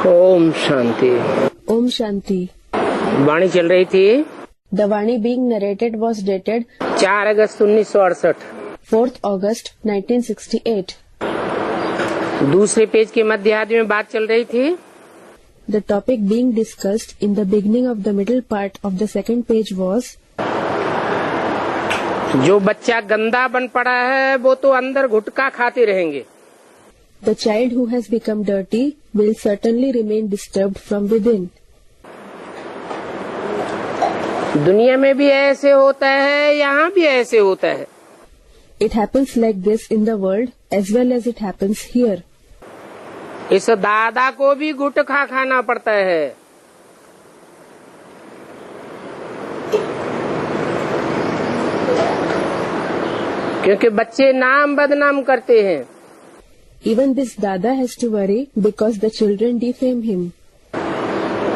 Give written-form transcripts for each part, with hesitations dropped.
ओम शांति। ओम शांति। वाणी चल रही थी। The vani being narrated was dated 4 August 1968, 4th August 1968। दूसरे पेज के मध्य आधे में बात चल रही थी। The topic being discussed in the beginning of the middle part of the second page was जो बच्चा गंदा बन पड़ा है वो तो अंदर गुटखा खाते रहेंगे। the child who has become dirty will certainly remain disturbed from within। दुनिया में भी ऐसे होता है, यहाँ भी ऐसे होता है। It happens like this in the world as well as it happens here। इस दादा को भी गुटखा खाना पड़ता है। क्योंकि बच्चे नाम बदनाम करते हैं। Even this dada has to worry because the children defame him।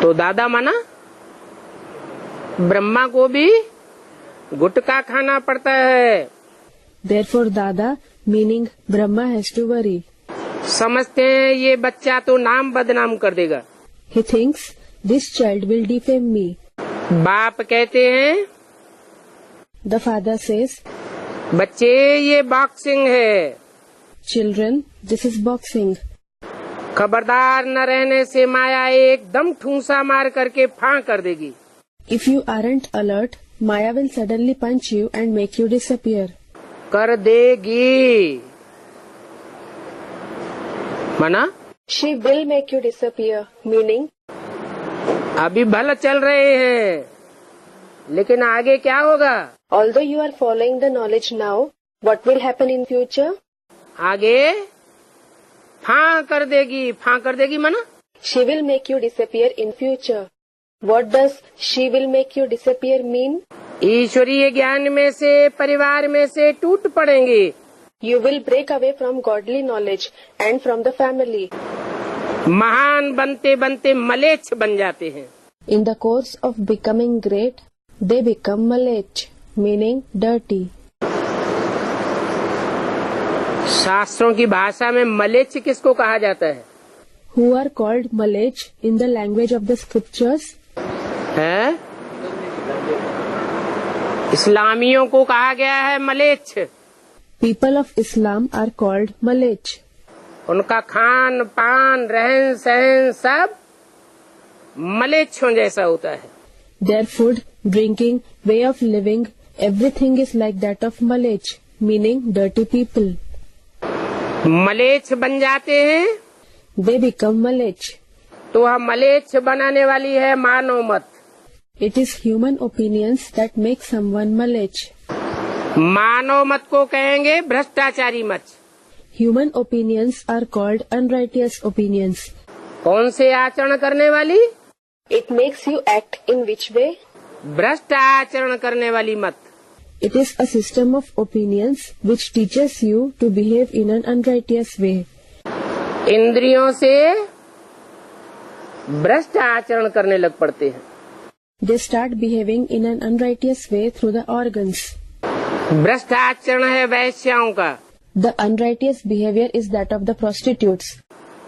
तो दादा माना ब्रह्मा को भी गुटखा खाना पड़ता है। Therefore dada meaning Brahma has to worry। समझते हैं ये बच्चा तो नाम बदनाम कर देगा। He thinks this child will defame me। बाप कहते हैं, The father says, बच्चे ये बॉक्सिंग है। Children, this is boxing। खबरदार न रहने से माया एकदम ठूंसा मार करके फां कर देगी। If you aren't alert, Maya will suddenly punch you and make you disappear। कर देगी मना She will make you disappear, meaning अभी भल चल रहे हैं, लेकिन आगे क्या होगा? although you are following the knowledge now, what will happen in future? आगे फां कर देगी। फां कर देगी मना She will make you disappear in future। What does she will make you disappear mean? ईश्वरीय ज्ञान में से, परिवार में से टूट पड़ेंगे। You will break away from godly knowledge and from the family। महान बनते बनते मलेच्छ बन जाते हैं। In the course of becoming great, they become malech, meaning dirty। शास्त्रों की भाषा में मलेच्छ किसको कहा जाता है? Who are called malech in the language of the scriptures? है? इस्लामियों को कहा गया है मलेच्छ। People of Islam are called malech। उनका खान पान रहन सहन सब मलेच्छों जैसा होता है। Their food, drinking, way of living, everything is like that of malech, meaning dirty people। मलेच्छ बन जाते हैं They become malech। तो वह मलेच्छ बनाने वाली है मानव मत। It is human opinions that make someone malech। मानव मत को कहेंगे भ्रष्टाचारी मत। Human opinions are called unrighteous opinions। कौन से आचरण करने वाली? It makes you act in which way? भ्रष्ट आचरण करने वाली मत। It is a system of opinions which teaches you to behave in an unrighteous way। इंद्रियों से भ्रष्ट आचरण करने लग पड़ते हैं। They start behaving in an unrighteous way through the organs। भ्रष्ट आचरण है वैश्याओं का। The unrighteous behavior is that of the prostitutes,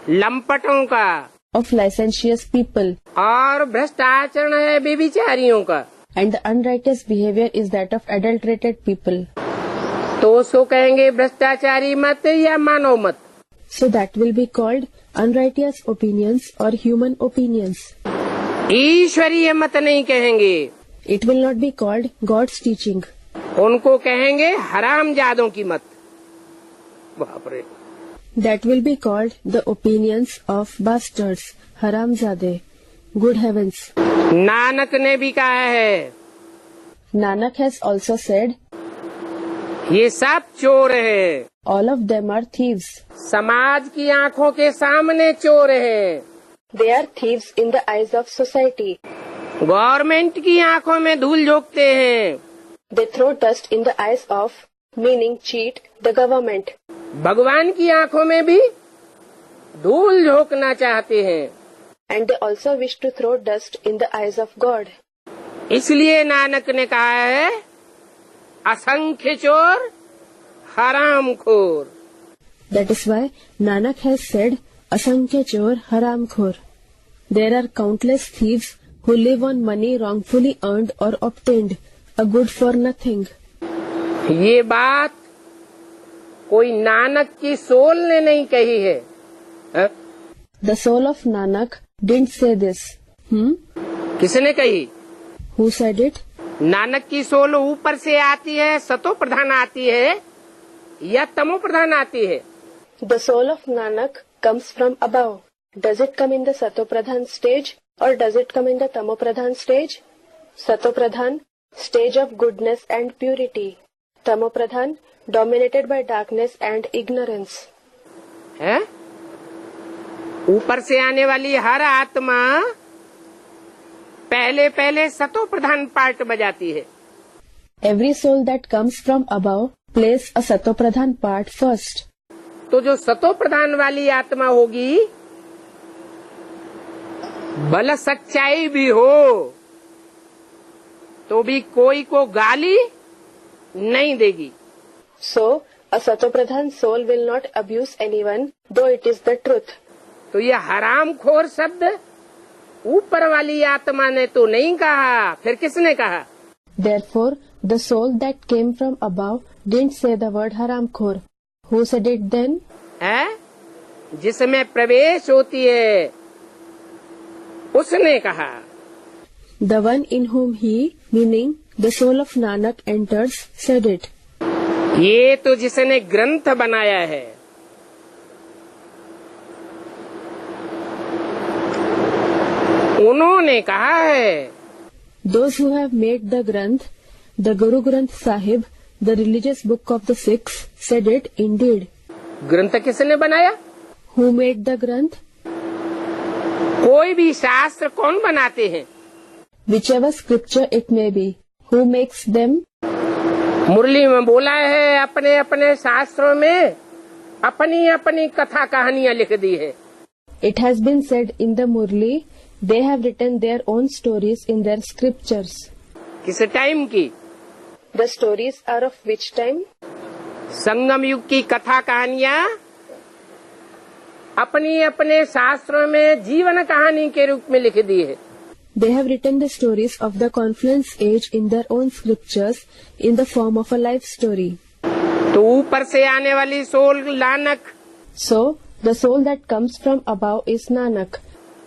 लंपटों का। of licentious people। और भ्रष्ट आचरण है व्यभिचारियों का। And the unrighteous behavior is that of adulterated people। तो उसको कहेंगे भ्रष्टाचारी मत या मानव मत। So that will be called unrighteous opinions or human opinions। ईश्वरीय मत नहीं कहेंगे। It will not be called God's teaching। उनको कहेंगे हरामजादों की मत। बाप रे। That will be called the opinions of bastards, haramzade। Good heavens। Nanak ने भी कहा है, Nanak has also said, ये सब चोर है। all of them are thieves। समाज की आंखों के सामने चोर है। They are thieves in the eyes of society। Government की आंखों में धूल झोंकते हैं। They throw dust in the eyes of, meaning cheat, the government। भगवान की आंखों में भी धूल झोंकना चाहते हैं। And they also wish to throw dust in the eyes of God। इसलिए नानक ने कहा है, असंख्य चोर हरामखोर। That is why Nanak has said, Asankhya Chor Haramkhor। there are countless thieves who live on money wrongfully earned or obtained, a good for nothing. ये बात कोई नानक की सोल ने नहीं कही है, हाँ? The soul of Nanak didn't say this. किसने कही? Who said it? नानक की सोल ऊपर से आती है, सतो प्रधान आती है या तमो प्रधान आती है? The soul of Nanak comes from above. Does it come in the Satopradhan stage or does it come in the Tamopradhan stage? Satopradhan, stage of goodness and purity. Tamopradhan, dominated by darkness and ignorance. है? ऊपर से आने वाली हर आत्मा पहले पहले सतो प्रधान part बजाती है. Every soul that comes from above plays a Satopradhan part first. तो जो सतो प्रधान वाली आत्मा होगी, भला सच्चाई भी हो तो भी कोई को गाली नहीं देगी. So, a Satopradhan soul will not abuse anyone, though it is the truth. तो ये हरामखोर शब्द ऊपर वाली आत्मा ने तो नहीं कहा, फिर किसने कहा? Therefore, the soul that came from above didn't say the word haramkhor. Who said it then? है? जिसमें प्रवेश होती है उसने कहा. The one in whom he, meaning the soul of Nanak, enters, said it. ये तो जिसने ग्रंथ बनाया है, उन्होंने कहा है. Those who have made the Granth, the Guru Granth Sahib, the religious book of the Sikhs, said it indeed. ग्रंथ किसने बनाया? Who made the Granth? कोई भी शास्त्र कौन बनाते हैं? Whichever scripture it may be. Who makes them? मुरली में बोला है, अपने अपने शास्त्रों में अपनी अपनी कथा कहानियां लिख दी है. It has been said in the Murli, they have written their own stories in their scriptures. किस टाइम की? The stories are of which time? संगम युग की कथा कहानियां अपनी अपने शास्त्रों में जीवन कहानी के रूप में लिख दी है. They have written the stories of the Confluence Age in their own scriptures in the form of a life story. तो ऊपर से आने वाली soul Nanak, So, the soul that comes from above is Nanak.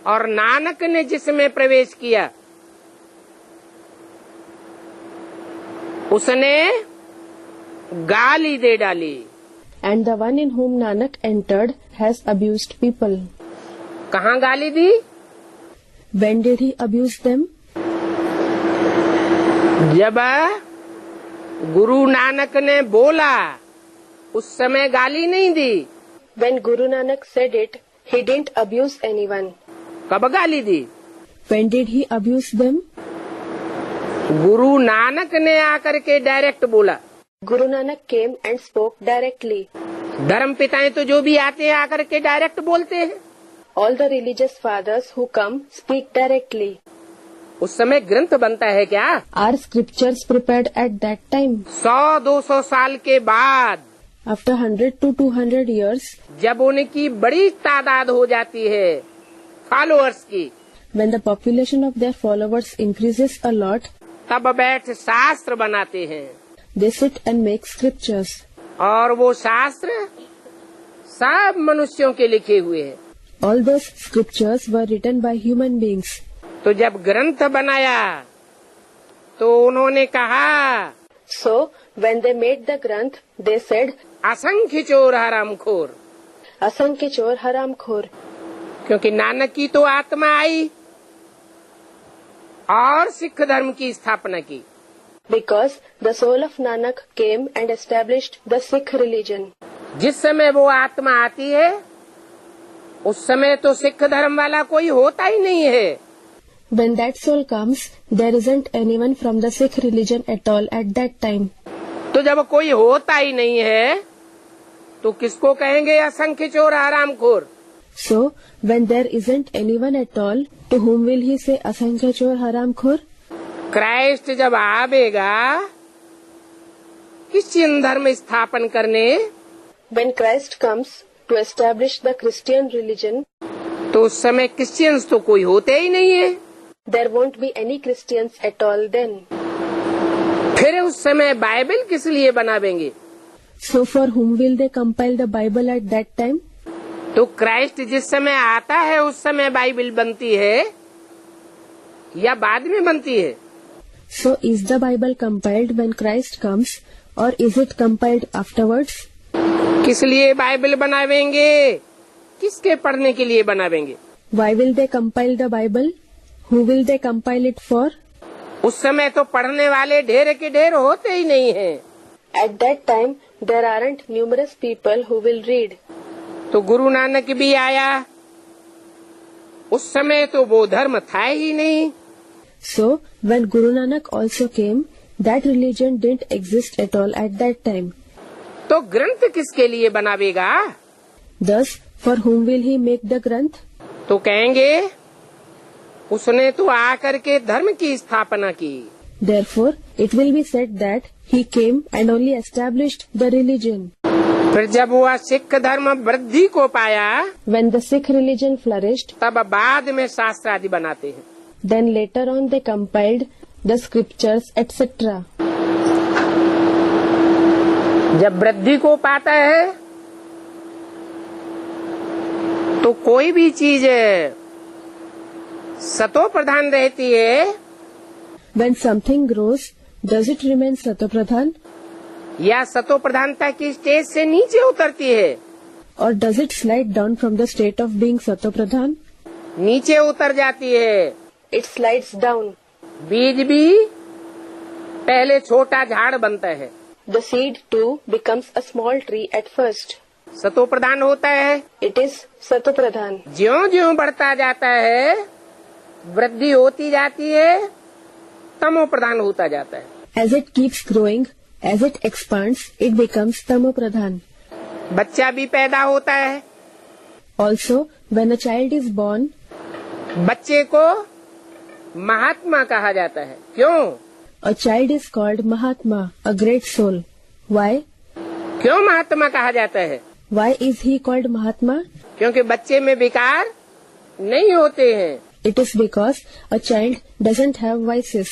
और नानक ने जिसमें प्रवेश किया उसने गाली दे डाली. And the one in whom Nanak entered has abused people. कहाँ गाली दी? When did he abuse them? जब गुरु नानक ने बोला उस समय गाली नहीं दी. When Guru Nanak said it, he didn't abuse anyone. कब गाली दी? When did he abuse them? Guru Nanak ने आकर के डायरेक्ट बोला. Guru Nanak came and spoke directly. धर्म पिताएं तो जो भी आते हैं आकर के डायरेक्ट बोलते हैं. All the religious fathers who come speak directly. उस समय ग्रंथ बनता है क्या? Are scriptures prepared at that time? 100-200 साल के बाद, After 100 to 200 years, जब उनकी बड़ी तादाद हो जाती है फॉलोअर्स की, when the population of their followers increases a lot, तब बैठ शास्त्र बनाते हैं. they sit and make scriptures. और वो शास्त्र सब मनुष्यों के लिखे हुए हैं. All those scriptures were written by human beings. तो जब ग्रंथ बनाया तो उन्होंने कहा, So, when they made the Granth, they said, असंख्य चोर हरामखोर. Asankhya chor haram khor. क्योंकि नानक की तो आत्मा आई और सिख धर्म की स्थापना की. Because the soul of Nanak came and established the Sikh religion. जिस समय वो आत्मा आती है उस समय तो सिख धर्म वाला कोई होता ही नहीं है. When that soul comes, there isn't anyone from the Sikh religion at all at that time. तो जब कोई होता ही नहीं है तो किसको कहेंगे असंख्य चोर हरामखोर? So, when there isn't anyone at all, to whom will he say Asankhya Chor Haram Khor? Christ जब आवेगा क्रिश्चियन धर्म स्थापन करने, When Christ comes to establish the Christian religion, तो उस समय क्रिश्चियंस तो कोई होते ही नहीं है। There won't be any Christians at all then. फिर उस समय बाइबल किस लिए बनावेंगे? So for whom will they compile the Bible at that time? तो क्राइस्ट जिस समय आता है उस समय बाइबल बनती है या बाद में बनती है? So is the Bible compiled when Christ comes or is it compiled afterwards? किस लिए बाइबल बनावेंगे? किसके पढ़ने के लिए बनावेंगे? Why will they compile the Bible? Who will they compile it for? उस समय तो पढ़ने वाले ढेर के ढेर होते ही नहीं हैं। At that time, there aren't numerous people who will read. तो गुरु नानक भी आया, उस समय तो वो धर्म था ही नहीं। So, when Guru Nanak also came, that religion didn't exist at all at that time. तो ग्रंथ किसके लिए बनावेगा? Thus, for whom will he make the Granth? तो कहेंगे उसने तो आकर के धर्म की स्थापना की। Therefore, it will be said that he came and only established the religion. फिर जब वह सिख धर्म वृद्धि को पाया, When the Sikh religion flourished, तब बाद में शास्त्र आदि बनाते हैं। then later on they compiled the scriptures, etc. जब वृद्धि को पाता है तो कोई भी चीज सतो प्रधान रहती है When something grows, does it remain Satopradhan या सतो प्रधानता की स्टेज से नीचे उतरती है? or does it slide down from the state of being Satopradhan? नीचे उतर जाती है। It slides down. बीज भी पहले छोटा झाड़ बनता है, The seed too becomes a small tree at first. सतो प्रधान होता है। It is Satopradhan. ज्यों ज्यों बढ़ता जाता है, वृद्धि होती जाती है, तमो प्रधान होता जाता है। As it keeps growing, as it expands, it becomes Tamopradhan. बच्चा भी पैदा होता है, Also, when a child is born, बच्चे को महात्मा कहा जाता है। क्यों? a child is called Mahatma, a great soul. Why? क्यों महात्मा कहा जाता है? Why is he called Mahatma? क्योंकि बच्चे में विकार नहीं होते हैं। It is because a child doesn't have vices.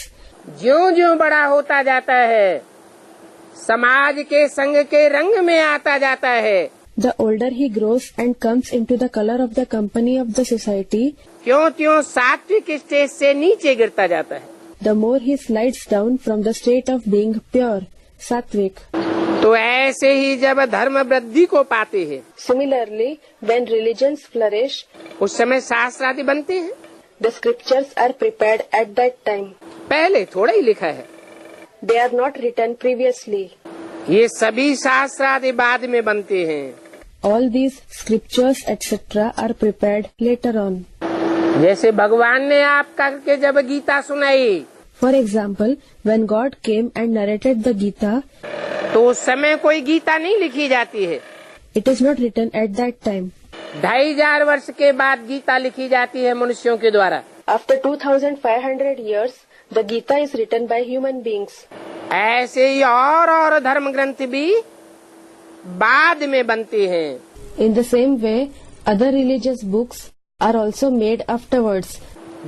ज्यों ज्यों बड़ा होता जाता है, समाज के संग के रंग में आता जाता है। The older he grows and comes into the color of the company of the society, क्यों त्यों सात्विक स्टेज से नीचे गिरता जाता है। the more he slides down from the state of being pure, sattvic. तो ऐसे ही जब धर्म वृद्धि को पाते हैं, Similarly, when religions flourish, उस समय शास्त्र आदि बनते हैं। the scriptures are prepared at that time. पहले थोड़ा ही लिखा है, They are not written previously. ये सभी शास्त्र आदि बाद में बनते हैं। All these scriptures etc. are prepared later on. जैसे भगवान ने आपका के जब गीता सुनाई, For example, when God came and narrated the Gita, तो उस समय कोई गीता नहीं लिखी जाती है। it is not written at that time. 2500 वर्ष के बाद गीता लिखी जाती है मनुष्यों के द्वारा। After 2500 years, the Gita is written by human beings. ऐसे ही और धर्म ग्रंथ भी बाद में बनते हैं। In the same way, other religious books are also made afterwards,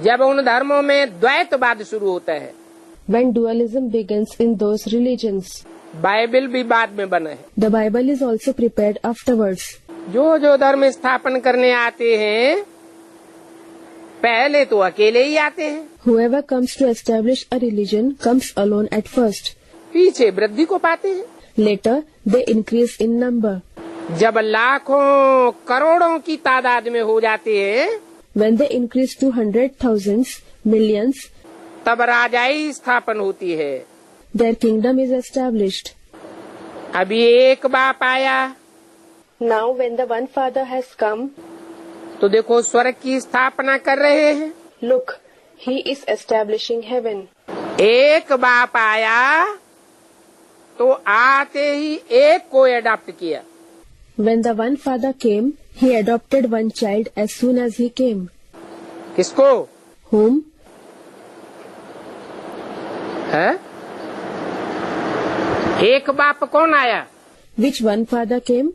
जब उन धर्मों में द्वैतवाद शुरू होता है। when dualism begins in those religions. Bible भी बाद में बना है। The Bible is also prepared afterwards. जो धर्म स्थापन करने आते हैं, पहले तो अकेले ही आते हैं, Whoever comes to establish a religion comes alone at first. पीछे वृद्धि को पाते हैं। Later, they increase in number. जब लाखों करोड़ों की तादाद में हो जाते हैं, When they increase to 100,000s, millions, तब राजाई स्थापन होती है। their kingdom is established. अभी एक बाप आया, Now when the one Father has come, तो देखो स्वर्ग की स्थापना कर रहे हैं। look, he is establishing heaven. एक बाप आया तो आते ही एक को अडॉप्ट किया। When the one Father came, he adopted one child as soon as he came. किसको? Whom? है? एक बाप कौन आया? Which one Father came?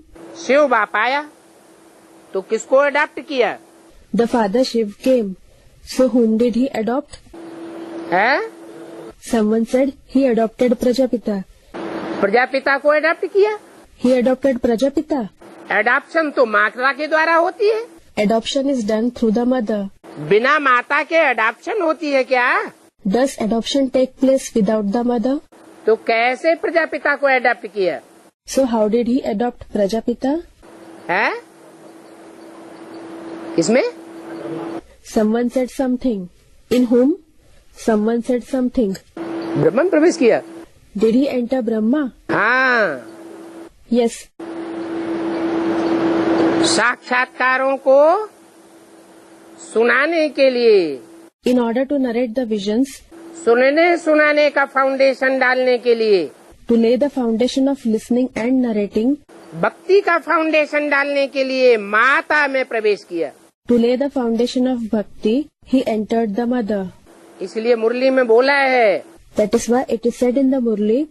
Shiv बाप आया तो किसको अडॉप्ट किया? the father Shiv came. So whom did he adopt? है? Someone said he adopted Prajapita. Prajapita को अडॉप्ट किया। He adopted Prajapita. एडॉप्शन तो माता के द्वारा होती है। Adoption is done through the mother. बिना माता के एडॉप्शन होती है क्या? Does adoption take place without the mother? तो कैसे प्रजापिता को एडॉप्ट किया? So how did he adopt Prajapita? है? इसमें Someone said something. In whom? Someone said something. ब्रह्म में प्रवेश किया। Did he enter Brahma? हाँ, Yes. साक्षात्कारों को सुनाने के लिए, In order to narrate the visions, सुनने सुनाने का फाउंडेशन डालने के लिए, to lay the foundation of listening and narrating, भक्ति का फाउंडेशन डालने के लिए माता में प्रवेश किया। to lay the foundation of bhakti, he entered the mother. इसलिए मुरली में बोला है, That is why it is said in the Murli,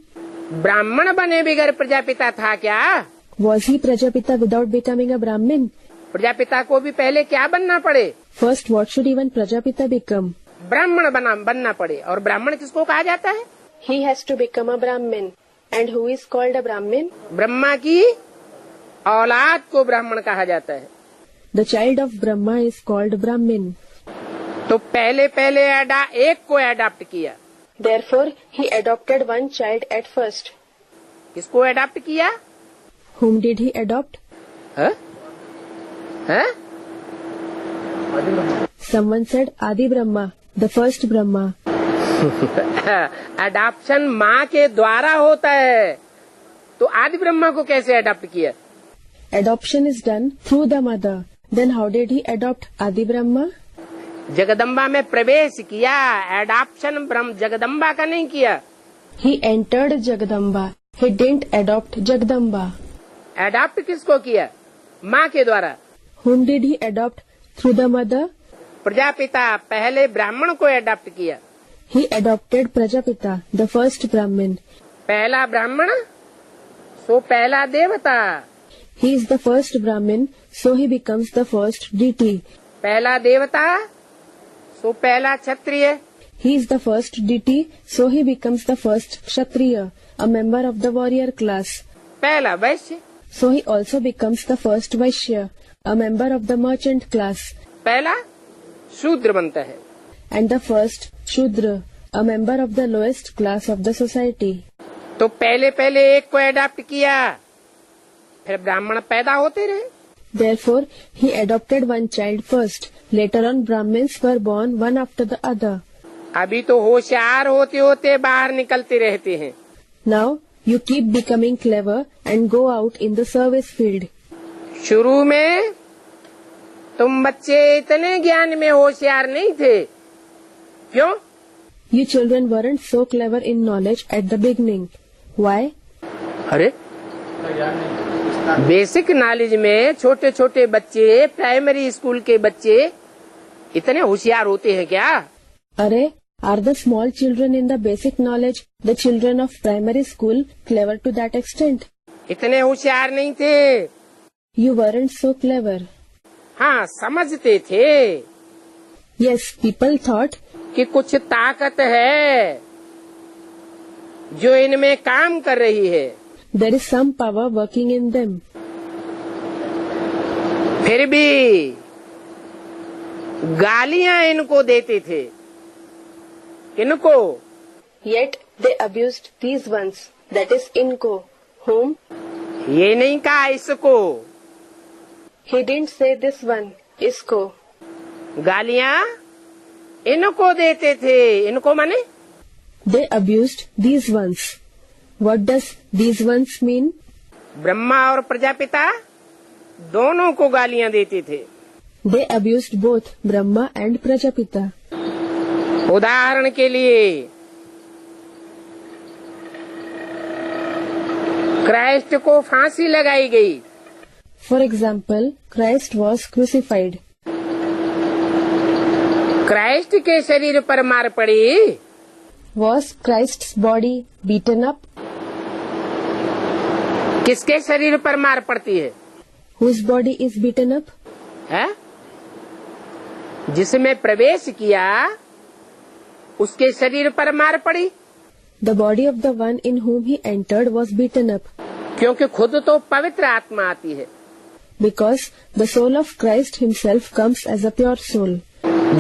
ब्राह्मण बने बिगर प्रजापिता था क्या? was he Prajapita without becoming a Brahmin? Prajapita को भी पहले क्या बनना पड़े? First, what should even Prajapita become? ब्राह्मण बनना पड़े। और ब्राह्मण किसको कहा जाता है? He has to become a Brahmin. And who is called a Brahmin? Brahma की औलाद को ब्राह्मण कहा जाता है। The child of Brahma is called Brahmin. तो पहले एक को अडॉप्ट किया। Therefore, he adopted one child at first. किसको अडॉप्ट किया? Whom did he adopt? है? है? Someone said Adi Brahma, the first Brahma. Adoption माँ के द्वारा होता है, तो आदि ब्रह्मा को कैसे अडॉप्ट किया? Adoption is done through the mother. Then how did he adopt Adi Brahma? Jagdamba में प्रवेश किया। एडॉप्शन ब्रह्म जगदम्बा का नहीं किया। He entered Jagadamba. He didn't adopt Jagadamba. Adopt किसको किया? माँ के द्वारा। Whom did he adopt? Through the mother. Prajapita पहले ब्राह्मण को अडॉप्ट किया। He adopted Prajapita, the first Brahmin. पहला ब्राह्मण सो पहला देवता। He is the first Brahmin, so he becomes the first deity. पहला देवता सो पहला क्षत्रिय। He is the first deity, so he becomes the first Kshatriya, a member of the warrior class. पहला वैश्य। So he also becomes the first Vaishya, a member of the merchant class. पहला शूद्र बनता है। And the first Shudra, a member of the lowest class of the society. तो पहले एक को adopt किया, फिर ब्राह्मण पैदा होते रहे। Therefore, he adopted one child first. Later on, Brahmins were born one after the other. अभी तो होशियार होते होते बाहर निकलते रहते हैं। Now, you keep becoming clever and go out in the service field. शुरू में तुम बच्चे इतने ज्ञान में होशियार नहीं थे। क्यों? You children weren't so clever in knowledge at the beginning. Why? अरे बेसिक नॉलेज में छोटे छोटे बच्चे, प्राइमरी स्कूल के बच्चे इतने होशियार होते हैं क्या? Are, are the small children in the basic knowledge, the children of primary school, clever to that extent? इतने होशियार नहीं थे। You weren't so clever. हाँ, समझते थे Yes, people thought कि कुछ ताकत है जो इनमें काम कर रही है। there is some power working in them. फिर भी गालियां इनको देते थे। किनको? Yet they abused these ones, that is Inko, whom? ये नहीं कहा इसको। He didn't say this one, Isko. गालियां इनको देते थे। इनको माने? They abused these ones. What does these ones mean? Brahma और प्रजापिता दोनों को गालियां देते थे। They abused both Brahma and Prajapita. उदाहरण के लिए क्राइस्ट को फांसी लगाई गई। For example, Christ was crucified. Christ के शरीर पर मार पड़ी। Was Christ's body beaten up? किसके शरीर पर मार पड़ती है? Whose body is beaten up? है? जिसमें प्रवेश किया उसके शरीर पर मार पड़ी, The body of the one in whom he entered was beaten up, क्योंकि खुद तो पवित्र आत्मा आती है। because the soul of Christ himself comes as a pure soul.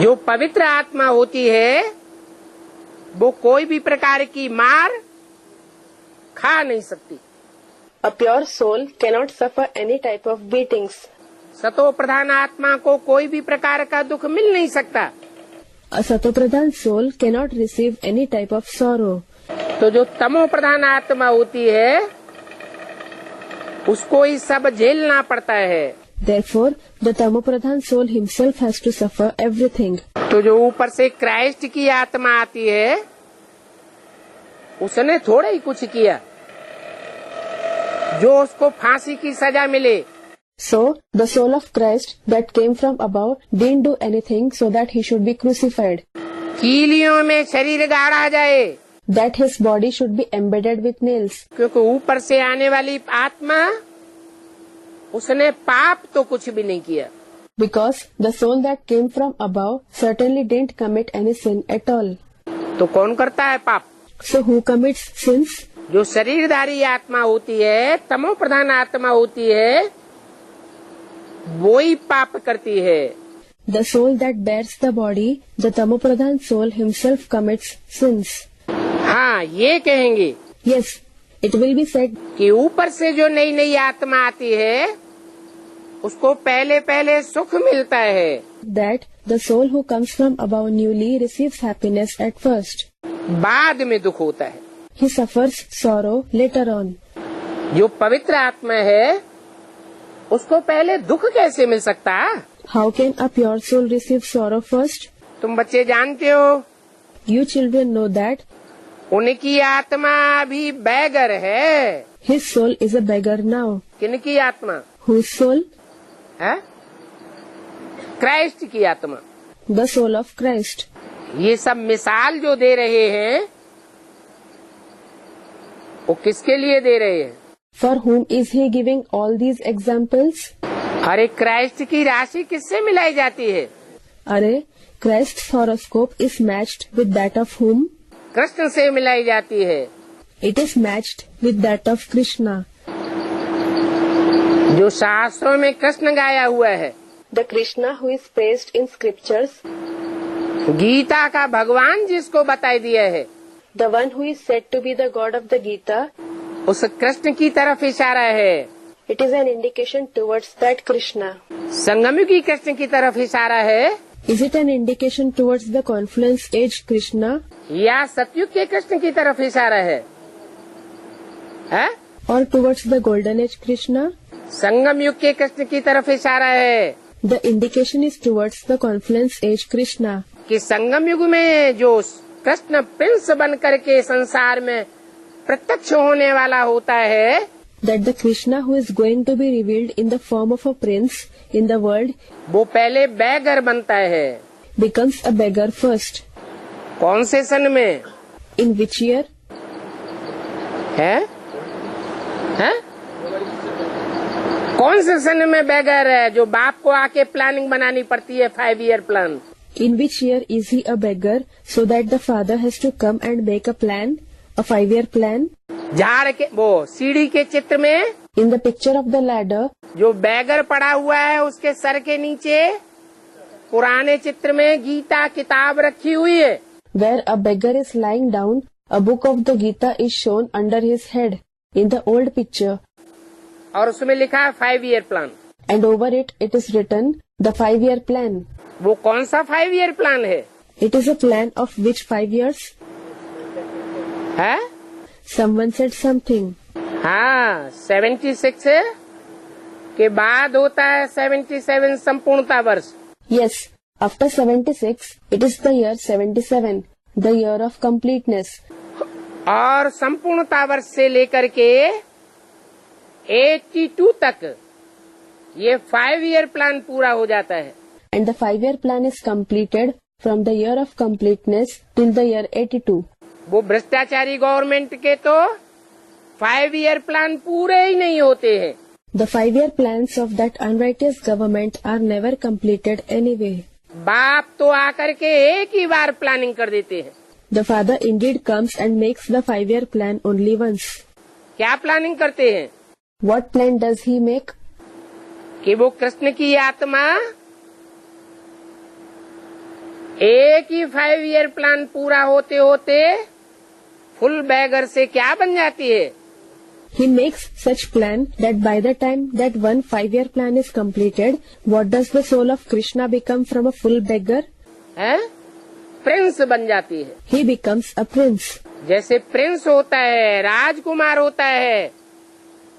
जो पवित्र आत्मा होती है वो कोई भी प्रकार की मार खा नहीं सकती। A pure soul cannot suffer any type of beatings. सतो प्रधान आत्मा को कोई भी प्रकार का दुख मिल नहीं सकता। A Satopradhan soul cannot receive any type of sorrow. तो जो तमो प्रधान आत्मा होती है उसको ही सब झेलना पड़ता है। Therefore, the Tamopradhan soul himself has to suffer everything. तो जो ऊपर से क्राइस्ट की आत्मा आती है उसने थोड़ा ही कुछ किया जो उसको फांसी की सजा मिले। So, the soul of Christ that came from above didn't do anything so that he should be crucified, कीलियों में शरीर गाड़ा जाए, that his body should be embedded with nails. क्योंकि ऊपर से आने वाली आत्मा उसने पाप तो कुछ भी नहीं किया। Because the soul that came from above certainly didn't commit any sin at all. तो कौन करता है पाप? So who commits sins? जो शरीरधारी आत्मा होती है, तमो प्रधान आत्मा होती है, वो ही पाप करती है। The soul that bears the body, the Tamopradhan soul himself commits sins. हाँ, ये कहेंगे Yes, it will be said कि ऊपर से जो नई नई आत्मा आती है उसको पहले पहले सुख मिलता है, that the soul who comes from above newly receives happiness at first. बाद में दुख होता है। He suffers sorrow later on. जो पवित्र आत्मा है उसको पहले दुख कैसे मिल सकता? How can a pure soul receive sorrow first? तुम बच्चे जानते हो You children know that उनकी आत्मा भी बैगर है। his soul is a beggar now. किनकी आत्मा Whose soul? है? क्राइस्ट की आत्मा। The soul of Christ. ये सब मिसाल जो दे रहे हैं वो किसके लिए दे रहे हैं? For whom is he giving all these examples? अरे क्राइस्ट की राशि किससे मिलाई जाती है? Array, Christ's horoscope is matched with that of whom? Krishna से मिलाई जाती है। It is matched with that of Krishna. जो शास्त्रों में कृष्ण गाया हुआ है, The Krishna who is praised in scriptures, Gita का भगवान जिसको बताई दिया है, the one who is said to be the God of the Gita, उस कृष्ण की तरफ इशारा है। it is an indication towards that Krishna. संगमयुगी Krishna की तरफ इशारा है Is it an indication towards the confluence age Krishna, या सतयुग के कृष्ण की तरफ इशारा है? or towards the golden age Krishna? संगम युग के कृष्ण की तरफ इशारा है The indication is towards the confluence age Krishna. कि संगम युग में जो कृष्ण प्रिंस बन करके संसार में प्रत्यक्ष होने वाला होता है, That the Krishna who is going to be revealed in the form of a prince in the world वो पहले बैगर बनता है। becomes a beggar first. कौन से सन में In which year? है? कौन से सन में बैगर है जो बाप को आके प्लानिंग बनानी पड़ती है, 5 year plan? In which year is he a beggar so that the father has to come and make a plan, a 5-year plan? झाड़ के वो सीढ़ी के चित्र में In the picture of the ladder, जो बैगर पड़ा हुआ है उसके सर के नीचे पुराने चित्र में गीता किताब रखी हुई है। where a beggar is lying down, a book of the Gita is shown under his head in the old picture, और उसमें लिखा है 5 year plan. and over it, it is written the 5-year plan. वो कौन सा 5 year plan है? It is a plan of which 5 years? है? Someone said something. हाँ, 76 के बाद होता है 77 संपूर्णता वर्ष। Yes, after 76, it is the year 77, the year of completeness. और संपूर्णता वर्ष से लेकर के 82 तक ये 5 ईयर प्लान पूरा हो जाता है। And the 5-year plan is completed from the year of completeness till the year 82. वो भ्रष्टाचारी गवर्नमेंट के तो 5 ईयर प्लान पूरे ही नहीं होते हैं। The 5-year plans of that unrighteous government are never completed anyway. बाप तो आकर के एक ही बार प्लानिंग कर देते हैं। The father indeed comes and makes the 5-year plan only once. क्या प्लानिंग करते हैं? What plan does he make? कि वो कृष्ण की आत्मा एक ही 5 ईयर प्लान पूरा होते होते फुल बैगर से क्या बन जाती है? He makes such plan that by the time that one 5-year plan is completed, what does the soul of Krishna become from a full beggar? है? प्रिंस बन जाती है। He becomes a prince. जैसे प्रिंस होता है, राजकुमार होता है,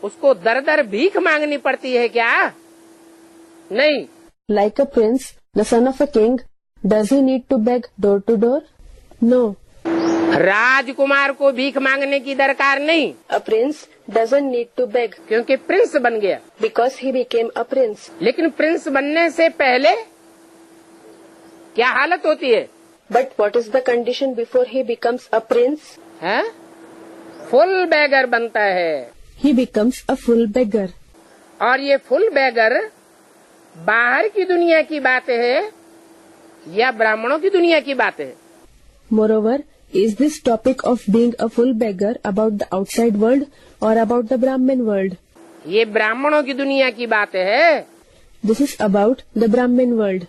उसको दर दर भीख मांगनी पड़ती है क्या? नहीं। Like a prince, the son of a king, does he need to beg door to door? No. राजकुमार को भीख मांगने की दरकार नहीं। A prince doesn't need to beg क्योंकि प्रिंस बन गया। because he became a prince. लेकिन प्रिंस बनने से पहले क्या हालत होती है? But what is the condition before he becomes a prince? है? फुल बैगर बनता है। He becomes a full beggar. और ये फुल बैगर बाहर की दुनिया की बात है या ब्राह्मणों की दुनिया की बात है? Moreover, is this topic of being a full beggar about the outside world or about the Brahmin world? ये ब्राह्मणों की दुनिया की बात है। This is about the Brahmin world.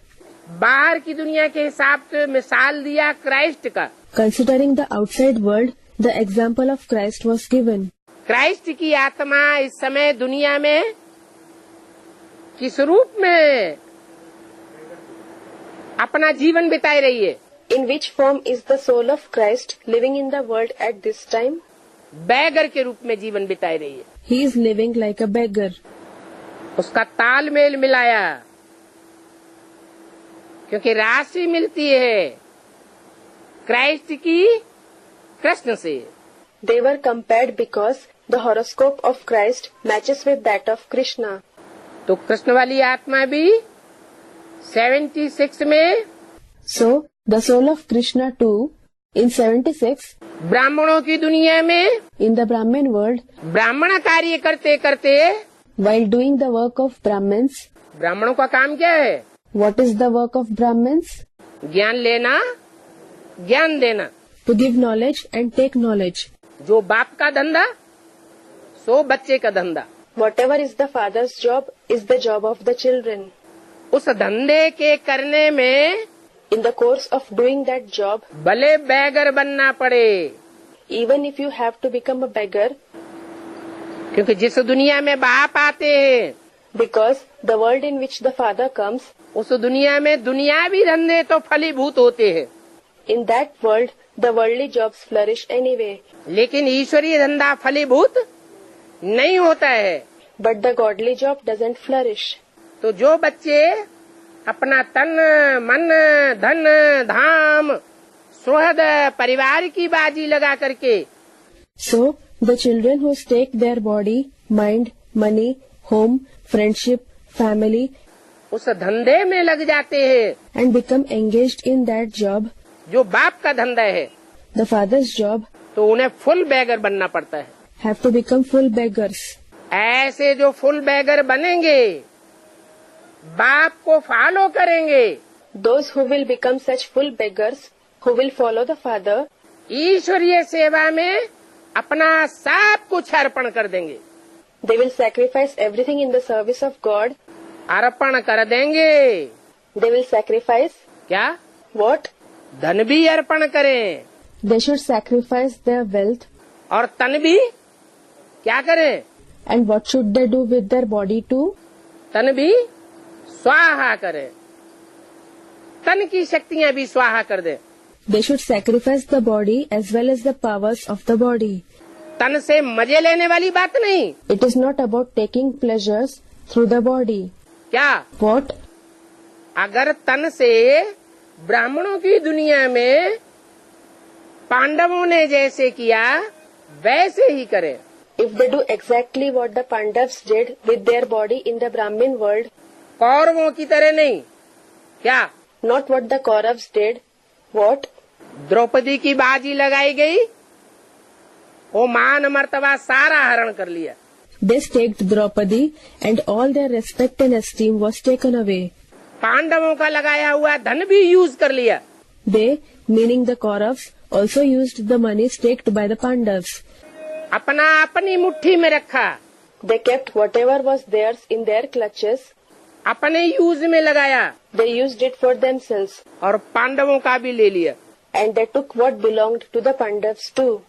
बाहर की दुनिया के हिसाब से मिसाल दिया क्राइस्ट का। Considering the outside world, the example of Christ was given. Christ की आत्मा इस समय दुनिया में किस रूप में अपना जीवन बिताई रही है? In which form is the soul of Christ living in the world at this time? Beggar के रूप में जीवन बिताई रही है। He is living like a beggar. उसका तालमेल मिलाया क्योंकि राशि मिलती है क्राइस्ट की कृष्ण से। They were compared because the horoscope of Christ matches with that of Krishna. तो कृष्ण वाली आत्मा भी 76 में, So, the soul of Krishna too, in 76, ब्राह्मणों की दुनिया में in the Brahmin world, ब्राह्मण कार्य करते करते, while doing the work of Brahmins, ब्राह्मणों का काम क्या है? what is the work of Brahmins? ज्ञान लेना, ज्ञान देना। To give knowledge and take knowledge. जो बाप का धंधा सो बच्चे का धंधा। Whatever is the father's job is the job of the children. उस धंधे के करने में In the course of doing that job, भले बैगर बनना पड़े, even if you have to become a beggar, क्योंकि जिस दुनिया में बाप आते हैं because the world in which the father comes, उस दुनिया में दुनियावी धंधे तो फलीभूत होते हैं, in that world the worldly jobs flourish anyway. लेकिन ईश्वरीय धंधा फलीभूत नहीं होता है। But the godly job doesn't flourish. तो जो बच्चे अपना तन मन धन धाम सुहृद परिवार की बाजी लगा करके, So, the children who stake their body, mind, money, home, friendship, family, उस धंधे में लग जाते हैं and become engaged in that job, जो बाप का धंधा है, the father's job, तो उन्हें फुल बैगर बनना पड़ता है। have to become full beggars. ऐसे जो फुल बैगर बनेंगे, बाप को फॉलो करेंगे, Those who will become such full beggars, who will follow the father, ईश्वरीय सेवा में अपना सब कुछ अर्पण कर देंगे। they will sacrifice everything in the service of God. अर्पण कर देंगे They will sacrifice क्या? what? धन भी अर्पण करें They should sacrifice their wealth. और तन भी क्या करें? And what should they do with their body too? तन भी स्वाहा करें, तन की शक्तियां भी स्वाहा कर दे। They should sacrifice the body as well as the powers of the body. तन से मजे लेने वाली बात नहीं। It is not about taking pleasures through the body. क्या? What? अगर तन से ब्राह्मणों की दुनिया में पांडवों ने जैसे किया वैसे ही करें। If they do exactly what the Pandavas did with their body in the Brahmin world, कौरवों की तरह नहीं। क्या? not what the Kauravas did, what? Draupadi की बाजी लगाई गई, वो मान मर्तबा सारा हरण कर लिया। They staked Draupadi and all their respect and esteem was taken away. पांडवों का लगाया हुआ धन भी यूज कर लिया। They, meaning the Kauravas, also used the money staked by the Pandavas. अपना अपनी मुट्ठी में रखा, They kept whatever was theirs in their clutches. अपने यूज में लगाया They used it for themselves. और पांडवों का भी ले लिया। And they took what belonged to the Pandavas too.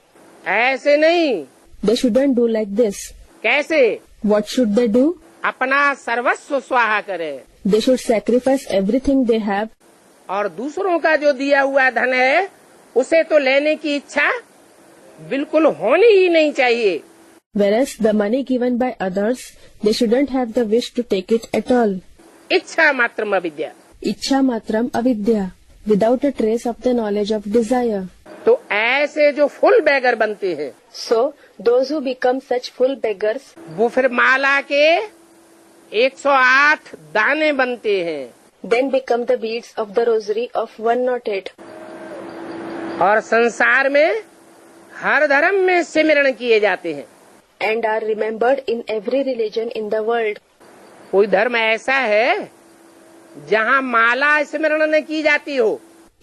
ऐसे नहीं। They shouldn't do like this. कैसे? What should they do? अपना सर्वस्व स्वाहा करे They should sacrifice everything they have, और दूसरों का जो दिया हुआ धन है उसे तो लेने की इच्छा बिल्कुल होनी ही नहीं चाहिए। whereas the money given by others, they shouldn't have the wish to take it at all. इच्छा मात्रम अविद्या। Ichha matram avidya, without a trace of the knowledge of desire. तो ऐसे जो फुल बैगर बनते हैं So, those who become such full beggars, वो फिर माला के 108 दाने बनते हैं then become the beads of the rosary of 108. और संसार में हर धर्म में सिमरण किए जाते हैं। And are remembered in every religion in the world. कोई धर्म ऐसा है जहाँ माला स्मरण न की जाती हो?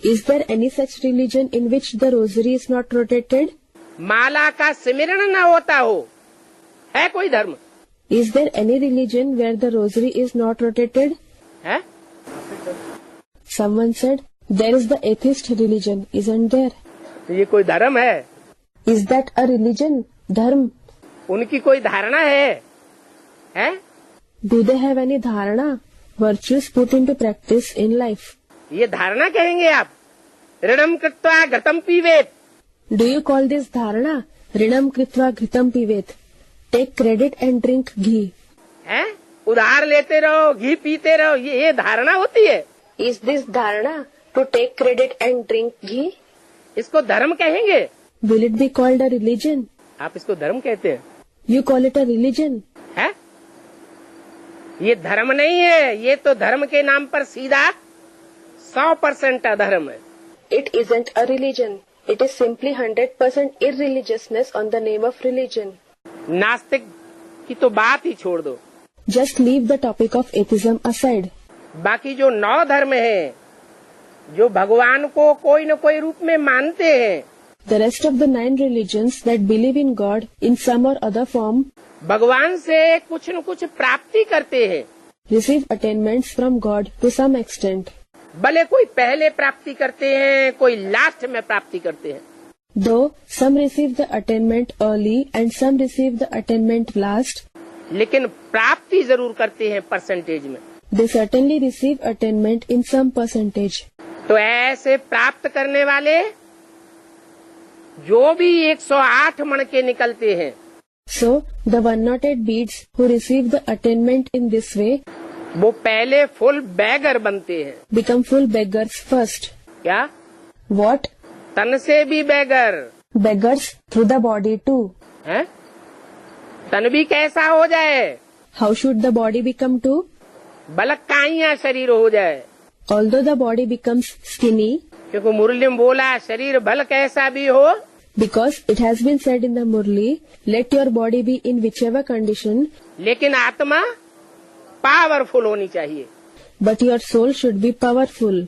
Is there any such religion in which the rosary is not rotated? माला का स्मरण न होता हो? है कोई धर्म? Is there any religion where the rosary is not rotated? है? Someone said, there is the atheist religion, isn't there? ये कोई धर्म है? Is that a religion? Dharm. उनकी कोई धारणा है? है? Do they have any dharana? Virtues put into practice in life. ये धारणा कहेंगे आप? ऋणम कृत्वा घृतम पीवेत। Do you call this dharana? Rinam kritva घृतम pivet. Take credit and drink ghee. है? उधार लेते रहो, घी पीते रहो, ये धारणा होती है? Is this dharana? To take credit and drink ghee? इसको धर्म कहेंगे? Will it be called a religion? आप इसको धर्म कहते हैं? You call it a religion? है? ये धर्म नहीं है, ये तो धर्म के नाम पर सीधा 100% अधर्म है। It isn't a religion. It is simply 100% irreligiousness on the name of religion. नास्तिक की तो बात ही छोड़ दो, Just leave the topic of atheism aside. बाकी जो 9 धर्म है, जो भगवान को कोई न कोई रूप में मानते हैं, The rest of the 9 religions that believe in God in some or other form भगवान से कुछ न कुछ प्राप्ति करते हैं। receive attainments from God to some extent. भले कोई पहले प्राप्ति करते हैं, कोई लास्ट में प्राप्ति करते हैं, Though some receive the attainment early and some receive the attainment last, लेकिन प्राप्ति जरूर करते हैं परसेंटेज में। they certainly receive attainment in some percentage. तो ऐसे प्राप्त करने वाले जो भी 108 मण के निकलते हैं, So, the 108 beads who receive the attainment in this way वो पहले फुल बैगर बनते हैं। become full beggars first. क्या? What? तन से भी bagger Beggars through the body too. है? तन भी कैसा हो जाए? How should the body become too? बलकाइया शरीर हो जाए। Although the body becomes skinny, क्योंकि मुरली में बोला शरीर भल कैसा भी हो, because it has been said in the Murli, let your body be in whichever condition, लेकिन आत्मा पावरफुल होनी चाहिए। but your soul should be powerful.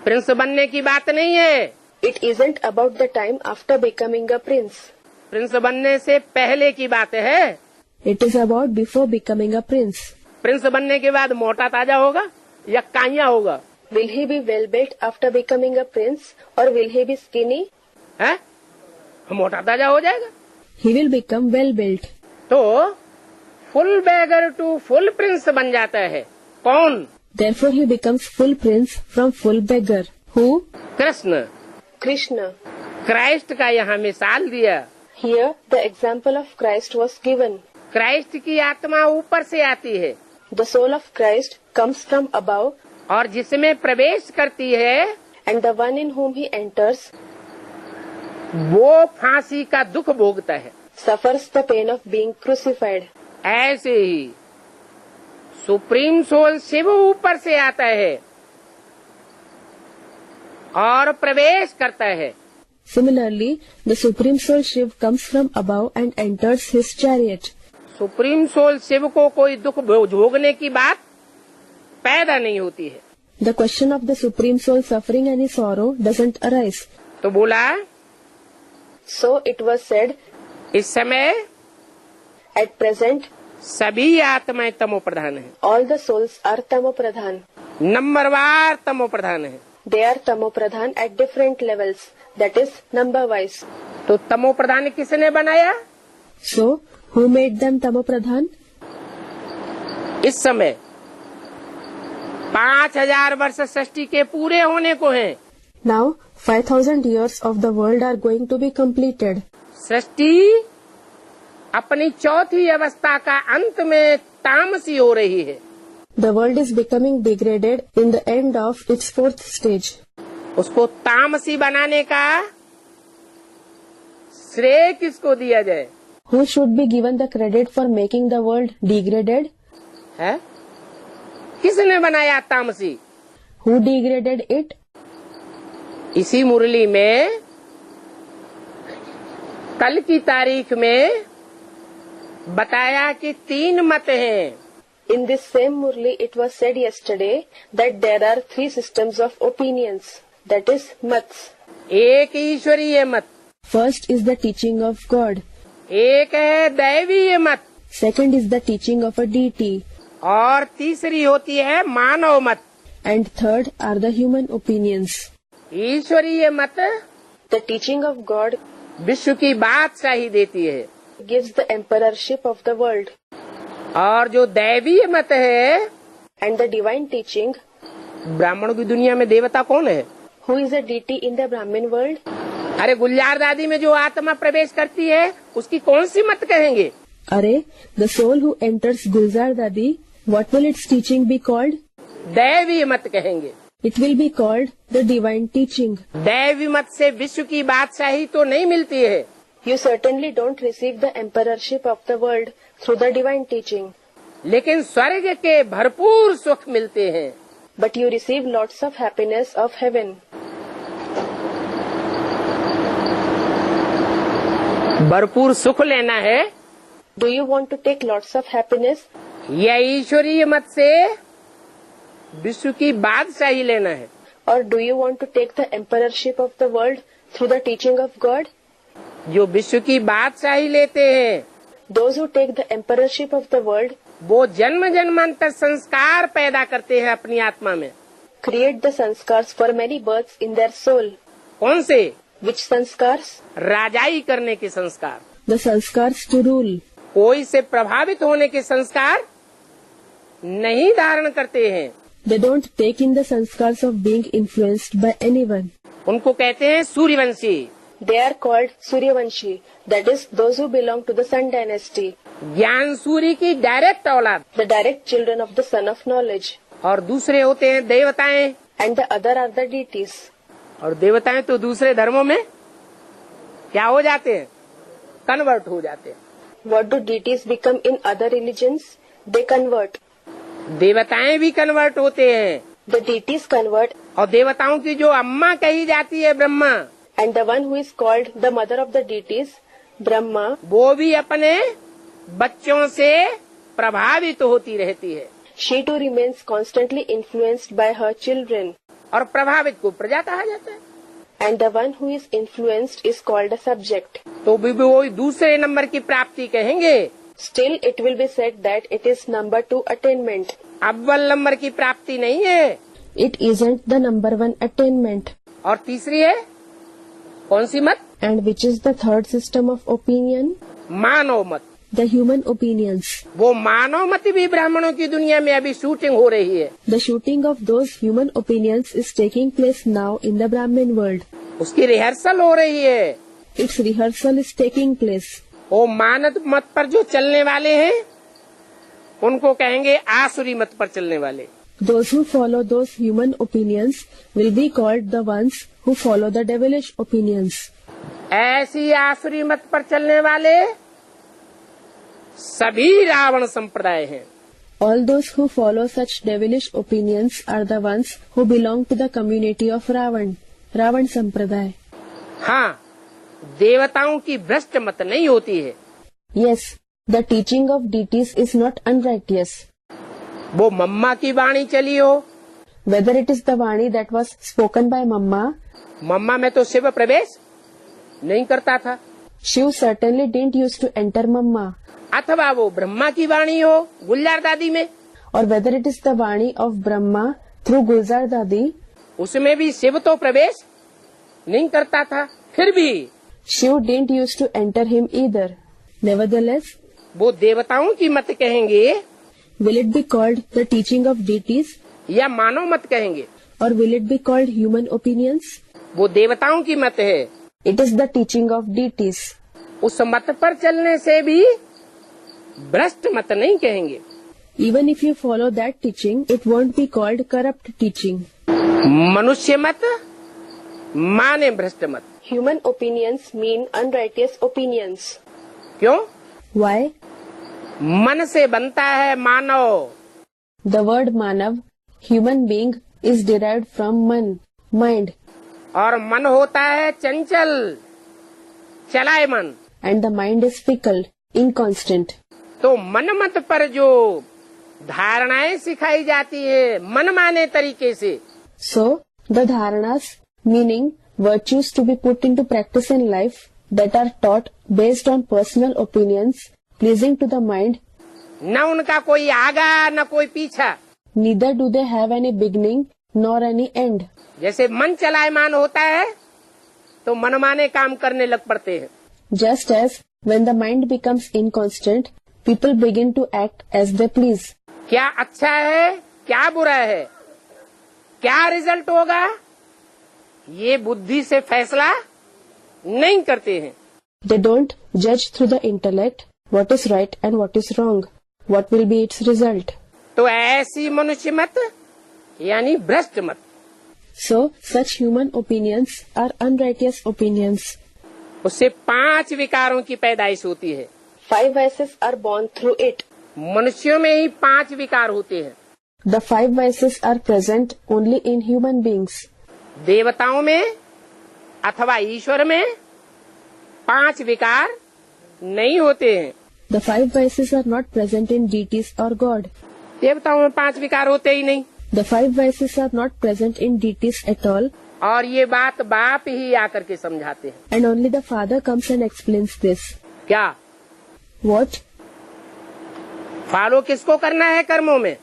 Prince बनने की बात नहीं है, It isn't about the time after becoming a prince. Prince बनने से पहले की बात है। It is about before becoming a prince. Prince बनने के बाद मोटा ताजा होगा या काइया होगा? Will he be well built after becoming a prince, or will he be skinny? है? मोटा ताजा हो जाएगा। He will become well built. तो full beggar to full prince बन जाता है। कौन? Therefore he becomes full prince from full beggar. Who? Krishna. Krishna. Christ का यहाँ मिसाल दिया। Here the example of Christ was given. Christ की आत्मा ऊपर से आती है The soul of Christ comes from above, और जिसमें प्रवेश करती है and the one in whom he enters वो फांसी का दुख भोगता है। suffers the pain of being crucified. ऐसे ही सुप्रीम सोल शिव ऊपर से आता है और प्रवेश करता है। Similarly, the Supreme Soul Shiv comes from above and enters his chariot. Supreme soul Shiv को कोई दुख भोगने की बात पैदा नहीं होती है। the question of the Supreme Soul suffering any sorrow doesn't arise. तो बोला So it was said, इस समय at present, सभी आत्माएं तमो प्रधान है, all the souls are Tamopradhan. नंबरवार तमो प्रधान है। They are Tamopradhan at different levels, that is, number-wise. तो तमो प्रधान किसने बनाया? So, who made them Tamopradhan? इस समय 5000 वर्ष सृष्टि के पूरे होने को हैं। Now, 5,000 years of the world are going to be completed. सृष्टि अपनी चौथी अवस्था का अंत में तामसी हो रही है। The world is becoming degraded in the end of its fourth stage. उसको तामसी बनाने का श्रेय किसको दिया जाए? Who should be given the credit for making the world degraded? है? किसने बनाया तामसी? Who degraded it? इसी मुरली में कल की तारीख में बताया कि 3 मत हैं। In this same Murli, it was said yesterday that there are 3 systems of opinions, that is, mats. एक ईश्वरीय मत, First is the teaching of God. एक है दैवीय मत, Second is the teaching of a deity. और तीसरी होती है मानव मत। And third are the human opinions. ईश्वरीय मत The teaching of God विश्व की बादशाही देती है, gives the emperorship of the world. और जो दैवीय मत है, And the divine teaching, ब्राह्मणों की दुनिया में देवता कौन है? who is a deity in the Brahmin world? अरे गुलजार दादी में जो आत्मा प्रवेश करती है उसकी कौन सी मत कहेंगे? Arey, the soul who enters Gulzar Dadi, what will its teaching be called? दैवीय मत कहेंगे। It will be called the divine teaching. दैवी मत से विश्व की बादशाही तो नहीं मिलती है, You certainly don't receive the emperorship of the world through the divine teaching, लेकिन स्वर्ग के भरपूर सुख मिलते हैं। but you receive lots of happiness of heaven. भरपूर सुख लेना है Do you want to take lots of happiness? या ईश्वरीय मत से विश्व की बादशाही लेना है? Or do you want to take the emperorship of the world through the teaching of God? जो विश्व की बादशाही लेते हैं Those who take the emperorship of the world वो जन्म जन्मांतर संस्कार पैदा करते हैं अपनी आत्मा में। create the sanskars for many births in their soul. कौन से? Which sanskars? राजाई करने के संस्कार, The sanskars to rule. कोई से प्रभावित होने के संस्कार नहीं धारण करते हैं। They don't take in the sanskars of being influenced by anyone. उनको कहते हैं Suryavanshi. They are called Suryavanshi, that is, those who belong to the Sun dynasty, ज्ञान सूर्य की डायरेक्ट औलाद। the direct children of the Son of Knowledge, और दूसरे होते हैं देवताएं, and the other are the deities. और देवताएं तो दूसरे धर्मों में क्या हो जाते हैं? कन्वर्ट हो जाते हैं। What do deities become in other religions? They convert. देवताएं भी कन्वर्ट होते हैं, The deities convert, और देवताओं की जो अम्मा कही जाती है Brahma, and the one who is called the mother of the deities, Brahma, वो भी अपने बच्चों से प्रभावित होती रहती है। she too remains constantly influenced by her children, और प्रभावित को प्रजा कहा जाता है। and the one who is influenced is called a subject. तो भी वो दूसरे नंबर की प्राप्ति कहेंगे। Still, it will be said that it is number 2 attainment. अव्वल नंबर की प्राप्ति नहीं है। It isn't the number 1 attainment. और तीसरी है कौन सी मत? And which is the third system of opinion? मानव मत। The human opinions. वो मानव मत भी ब्राह्मणों की दुनिया में अभी शूटिंग हो रही है। The shooting of those human opinions is taking place now in the Brahmin world. उसकी रिहर्सल हो रही है। Its rehearsal is taking place. वो मानव मत पर जो चलने वाले हैं उनको कहेंगे आसुरी मत पर चलने वाले। Those who follow those human opinions will be called the ones who follow the devilish opinions. ऐसी आसुरी मत पर चलने वाले सभी रावण संप्रदाय हैं। All those who follow such devilish opinions are the ones who belong to the community of Ravan, Ravan Sampradaya. हाँ, देवताओं की भ्रष्ट मत नहीं होती है। Yes, the teaching of deities is not unrighteous. वो मम्मा की वाणी चली हो, whether it is the Vani that was spoken by Mamma. मम्मा में तो शिव प्रवेश नहीं करता था, Shiv certainly didn't used to enter Mamma. अथवा वो ब्रह्मा की वाणी हो गुलजार दादी में, Or whether it is the Vani of Brahma through Gulzar Dadi. उसमें भी शिव तो प्रवेश नहीं करता था, फिर भी Shiv didn't used to enter him either. Nevertheless, वो देवताओं की मत कहेंगे will it be called the teaching of deities या मानव मत कहेंगे, or will it be called human opinions? वो देवताओं की मत है। It is the teaching of deities. उस मत पर चलने से भी भ्रष्ट मत नहीं कहेंगे। Even if you follow that teaching, it won't be called corrupt teaching. मनुष्य मत माने भ्रष्ट मत। Human opinions mean unrighteous opinions. क्यों? Why? मन से बनता है मानव, The word Manav, human being, is derived from man, mind, और मन होता है चंचल चलायमान। and the mind is fickle, inconstant. तो मन मत पर जो धारणाएं सिखाई जाती है मनमाने तरीके से, So, the dharanas, meaning virtues to be put into practice in life, that are taught based on personal opinions, pleasing to the mind, न उनका कोई आगा न कोई पीछा। neither do they have any beginning nor any end. जैसे मन चलायमान होता है तो मनमाने काम करने लग पड़ते हैं। Just as when the mind becomes inconstant, people begin to act as they please. क्या अच्छा है क्या बुरा है, क्या रिजल्ट होगा, ये बुद्धि से फैसला नहीं करते हैं। They don't judge through the intellect what is right and what is wrong, what will be its result. तो ऐसी मनुष्य मत यानी भ्रष्ट मत। So, such human opinions are unrighteous opinions. उससे 5 विकारों की पैदाइश होती है। 5 vices are born through it. मनुष्यों में ही 5 विकार होते हैं, The 5 vices are present only in human beings. देवताओं में अथवा ईश्वर में 5 विकार नहीं होते हैं। The 5 vices are not present in deities or God. देवताओं में 5 विकार होते ही नहीं। The 5 vices are not present in deities at all, और ये बात बाप ही आकर के समझाते हैं। and only the Father comes and explains this. क्या What? फॉलो किसको करना है कर्मों में?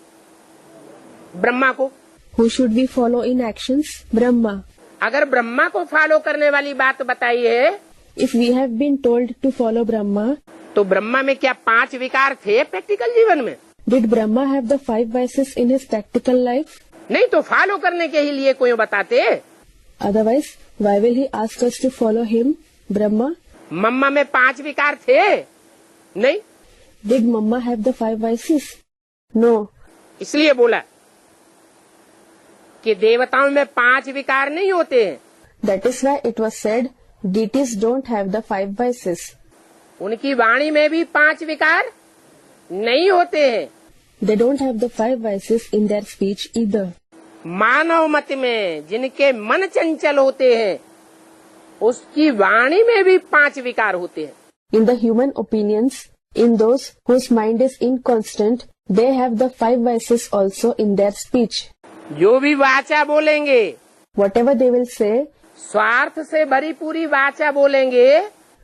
ब्रह्मा को। Who should we follow in actions? Brahma. अगर ब्रह्मा को फॉलो करने वाली बात बताई है If we have been told to follow Brahma, तो ब्रह्मा में क्या 5 विकार थे प्रैक्टिकल जीवन में? did Brahma have the 5 vices in his practical life? नहीं तो फॉलो करने के ही लिए कोई बताते। Otherwise, why will he ask us to follow him, Brahma? मम्मा में 5 विकार थे नहीं, Did Mamma have the 5 vices? No. इसलिए बोला कि देवताओं में 5 विकार नहीं होते हैं। That is why it was said, deities don't have the 5 vices. उनकी वाणी में भी 5 विकार नहीं होते हैं। They don't have the 5 vices in their speech either. मानव मत में जिनके मन चंचल होते हैं उसकी वाणी में भी 5 विकार होते हैं। In the human opinions, in those whose mind is inconstant, they have the 5 vices also in their speech. जो भी वाचा बोलेंगे, Whatever they will say, स्वार्थ से भरी पूरी वाचा बोलेंगे,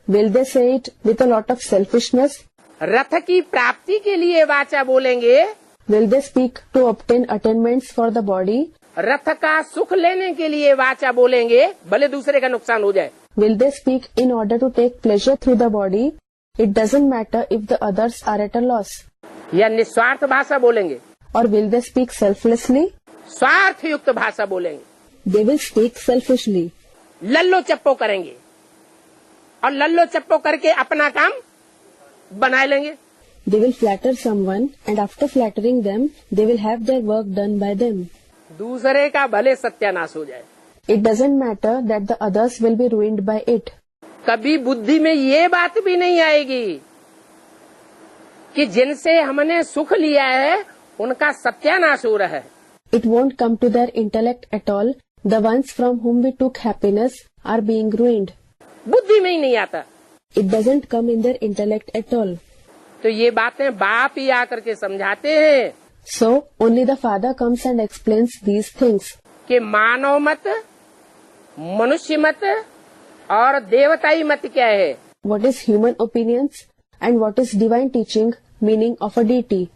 will they say it with a lot of selfishness? रथ की प्राप्ति के लिए वाचा बोलेंगे, Will they speak to obtain attainments for the body? रथ का सुख लेने के लिए वाचा बोलेंगे, भले दूसरे का नुकसान हो जाए। Will they speak in order to take pleasure through the body? It doesn't matter if the others are at a loss. या निस्वार्थ भाषा बोलेंगे, Or will they speak selflessly? स्वार्थ युक्त भाषा बोलेंगे, They will speak selfishly. लल्लो चप्पो करेंगे और लल्लो चप्पो करके अपना काम बना लेंगे। They will flatter someone, and after flattering them, they will have their work done by them. दूसरे का भले सत्यानाश हो जाए। It doesn't matter that the others will be ruined by it. कभी बुद्धि में ये बात भी नहीं आएगी कि जिनसे हमने सुख लिया है उनका सत्यानाश हो रहा है। It won't come to their intellect at all. The ones from whom we took happiness are being ruined. बुद्धि में ही नहीं आता। It doesn't come in their intellect at all. तो ये बातें बाप ही आकर के समझाते हैं। So only the Father comes and explains these things. कि मानव मत, मनुष्य मत और देवताई मत क्या है। What is human opinions and what is divine teaching, meaning of a deity.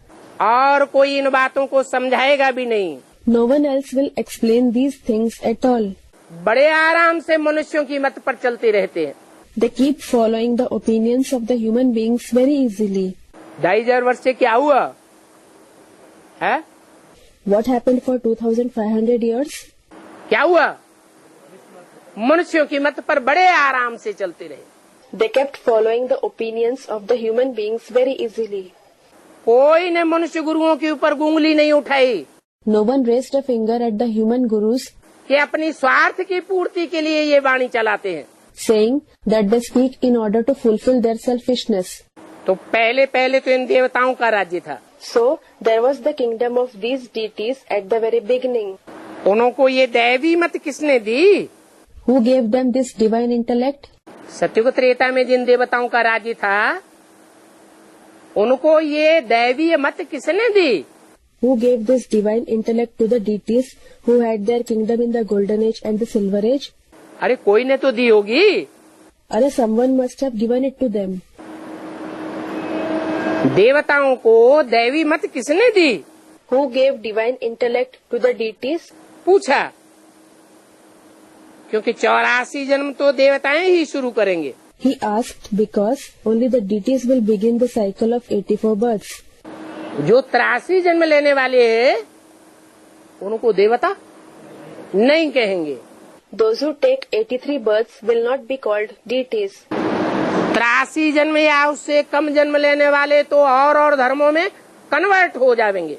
और कोई इन बातों को समझाएगा भी नहीं। No one else will explain these things at all. बड़े आराम से मनुष्यों की मत पर चलते रहते हैं। They keep following the opinions of the human beings very easily. 2500 वर्ष से क्या हुआ है? What happened for 2500 years? क्या हुआ? मनुष्यों की मत पर बड़े आराम से चलते रहे। They kept following the opinions of the human beings very easily. कोई ने मनुष्य गुरुओं के ऊपर उंगली नहीं उठाई No one raised a finger at the human gurus, कि अपनी स्वार्थ की पूर्ति के लिए ये वाणी चलाते हैं। saying that they speak in order to fulfill their selfishness. तो पहले पहले तो इन देवताओं का राज्य था। So there was the kingdom of these deities at the very beginning. उनको ये दैवी मत किसने दी? Who gave them this divine intellect? सत्युग त्रेता में जिन देवताओं का राज्य था उनको ये दैवीय मत किसने दी? Who gave this divine intellect to the deities who had their kingdom in the golden age and the silver age? अरे कोई ने तो दी होगी। Or someone must have given it to them. देवताओं को दैवी मत किसने दी? Who gave divine intellect to the deities? पूछा, क्योंकि 84 जन्म तो देवताएं ही शुरू करेंगे। He asked because only the deities will begin the cycle of 84 births. जो 83 जन्म लेने वाले हैं उनको देवता नहीं कहेंगे। Those who take 83 births will not be called deities. 83 जन्म या उससे कम जन्म लेने वाले तो और धर्मों में कन्वर्ट हो जाएंगे।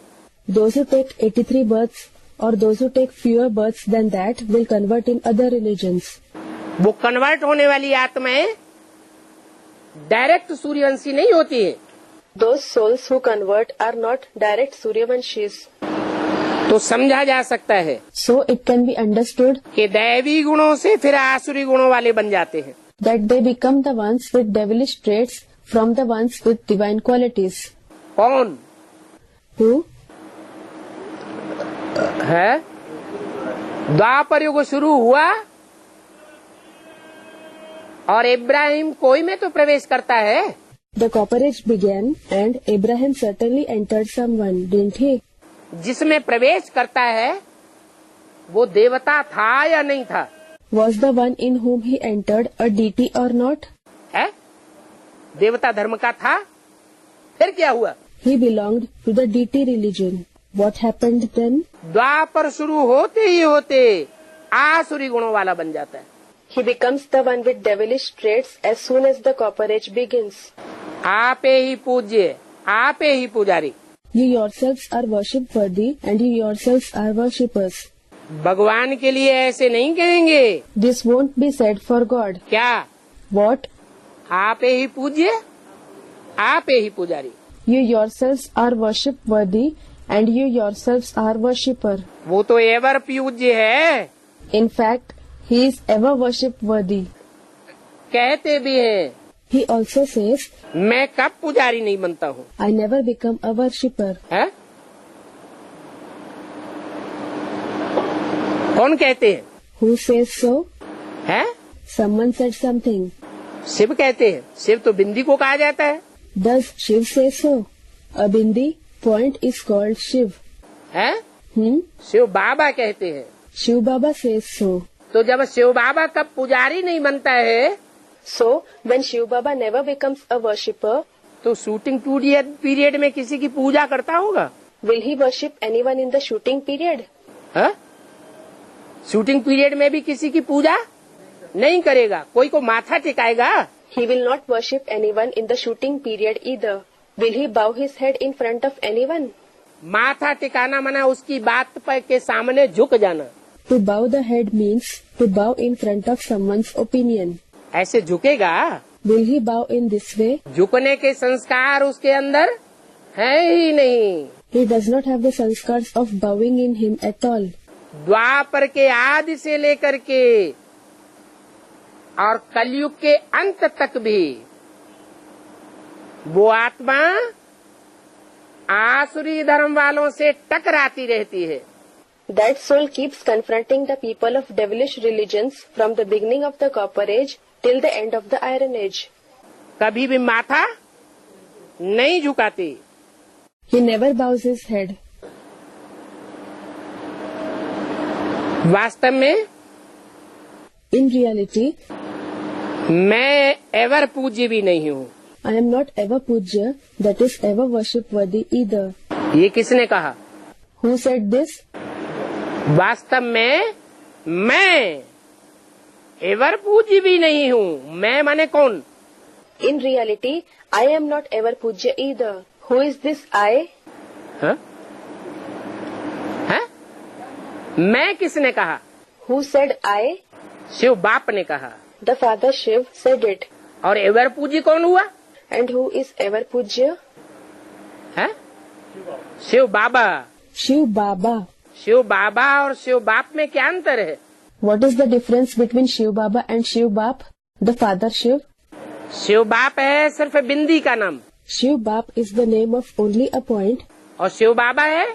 Those who take 83 births or those who take fewer births than that will convert in other religions. वो कन्वर्ट होने वाली आत्माएं डायरेक्ट सूर्यवंशी नहीं होती है। Those souls who convert are not direct Suryavanshis. तो समझा जा सकता है So it can be understood कि दैवी गुणों से फिर आसुरी गुणों वाले बन जाते हैं। that they become the ones with devilish traits from the ones with divine qualities. कौन Who? है? द्वापर युग शुरू हुआ और इब्राहिम कोई में तो प्रवेश करता है। The Copper Age began and Abraham certainly entered someone, didn't he? जिसमें प्रवेश करता है वो देवता था या नहीं था? Was the one in whom he entered a deity or not? है? देवता धर्म का था। फिर क्या हुआ? He belonged to the deity religion. What happened then? द्वापर शुरू होते ही होते आसुरी गुणों वाला बन जाता है। He becomes the one with devilish traits as soon as the Copper Age begins. आपे ही पूज्य, आपे ही पुजारी। You yourselves are worship worthy and you yourselves are worshippers. भगवान के लिए ऐसे नहीं कहेंगे। This won't be said for God. क्या? What? आपे ही पूज्य, आपे ही पुजारी। You yourselves are worship worthy and you yourselves are worshipper. वो तो एवर पूज्य है। In fact, he is ever worship worthy. कहते भी हैं He also says, मैं कब पुजारी नहीं बनता हूँ। I never become a worshipper. है? कौन कहते हैं? Who says so? है? Someone said something. शिव कहते हैं। शिव तो बिंदी को कहा जाता है। Does Shiv say so? A bindi point is called Shiv. है? Shiv बाबा कहते हैं। Baba says so. तो जब शिव बाबा कब पुजारी नहीं बनता है So, when Shiv Baba never becomes a worshipper, तो शूटिंग पीरियड में किसी की पूजा करता होगा? will he worship anyone in the shooting period? है? शूटिंग पीरियड में भी किसी की पूजा नहीं करेगा। कोई को माथा टिकाएगा? He will not worship anyone in the shooting period either. Will he bow his head in front of anyone? माथा टिकाना मना उसकी बात पर के सामने झुक जाना। To bow the head means to bow in front of someone's opinion. ऐसे झुकेगा? Will he bow in this way? झुकने के संस्कार उसके अंदर है ही नहीं। He does not have the sanskars of bowing in him at all. द्वापर के आदि से लेकर के और कलयुग के अंत तक भी वो आत्मा आसुरी धर्म वालों से टकराती रहती है। That soul keeps confronting the people of devilish religions from the beginning of the Copper Age till the end of the Iron Age. कभी भी माथा नहीं झुकाती। He never bows his head. वास्तव में In reality, मैं एवर पूज्य भी नहीं हूँ। I am not ever Pujya, that is ever worship worthy either. ये किसने कहा? Who said this? वास्तव में मैं एवर पूज्य भी नहीं हूँ। मैं माने कौन? In reality, I am not ever Pujya either. Who is this I? हाँ? हाँ? मैं किसने कहा? Who said I? शिव बाप ने कहा। The Father Shiv said it. और एवर पूज्य कौन हुआ? And who is ever Pujya? है? शिव बाबा। Shiv Baba. शिव बाबा और शिव बाप में क्या अंतर है? What is the difference between Shiv Baba and Shiv Bap? The Father Shiv? Shiv बाप है सिर्फ बिंदी का नाम, Shiv Bap is the name of only a point, और शिव बाबा है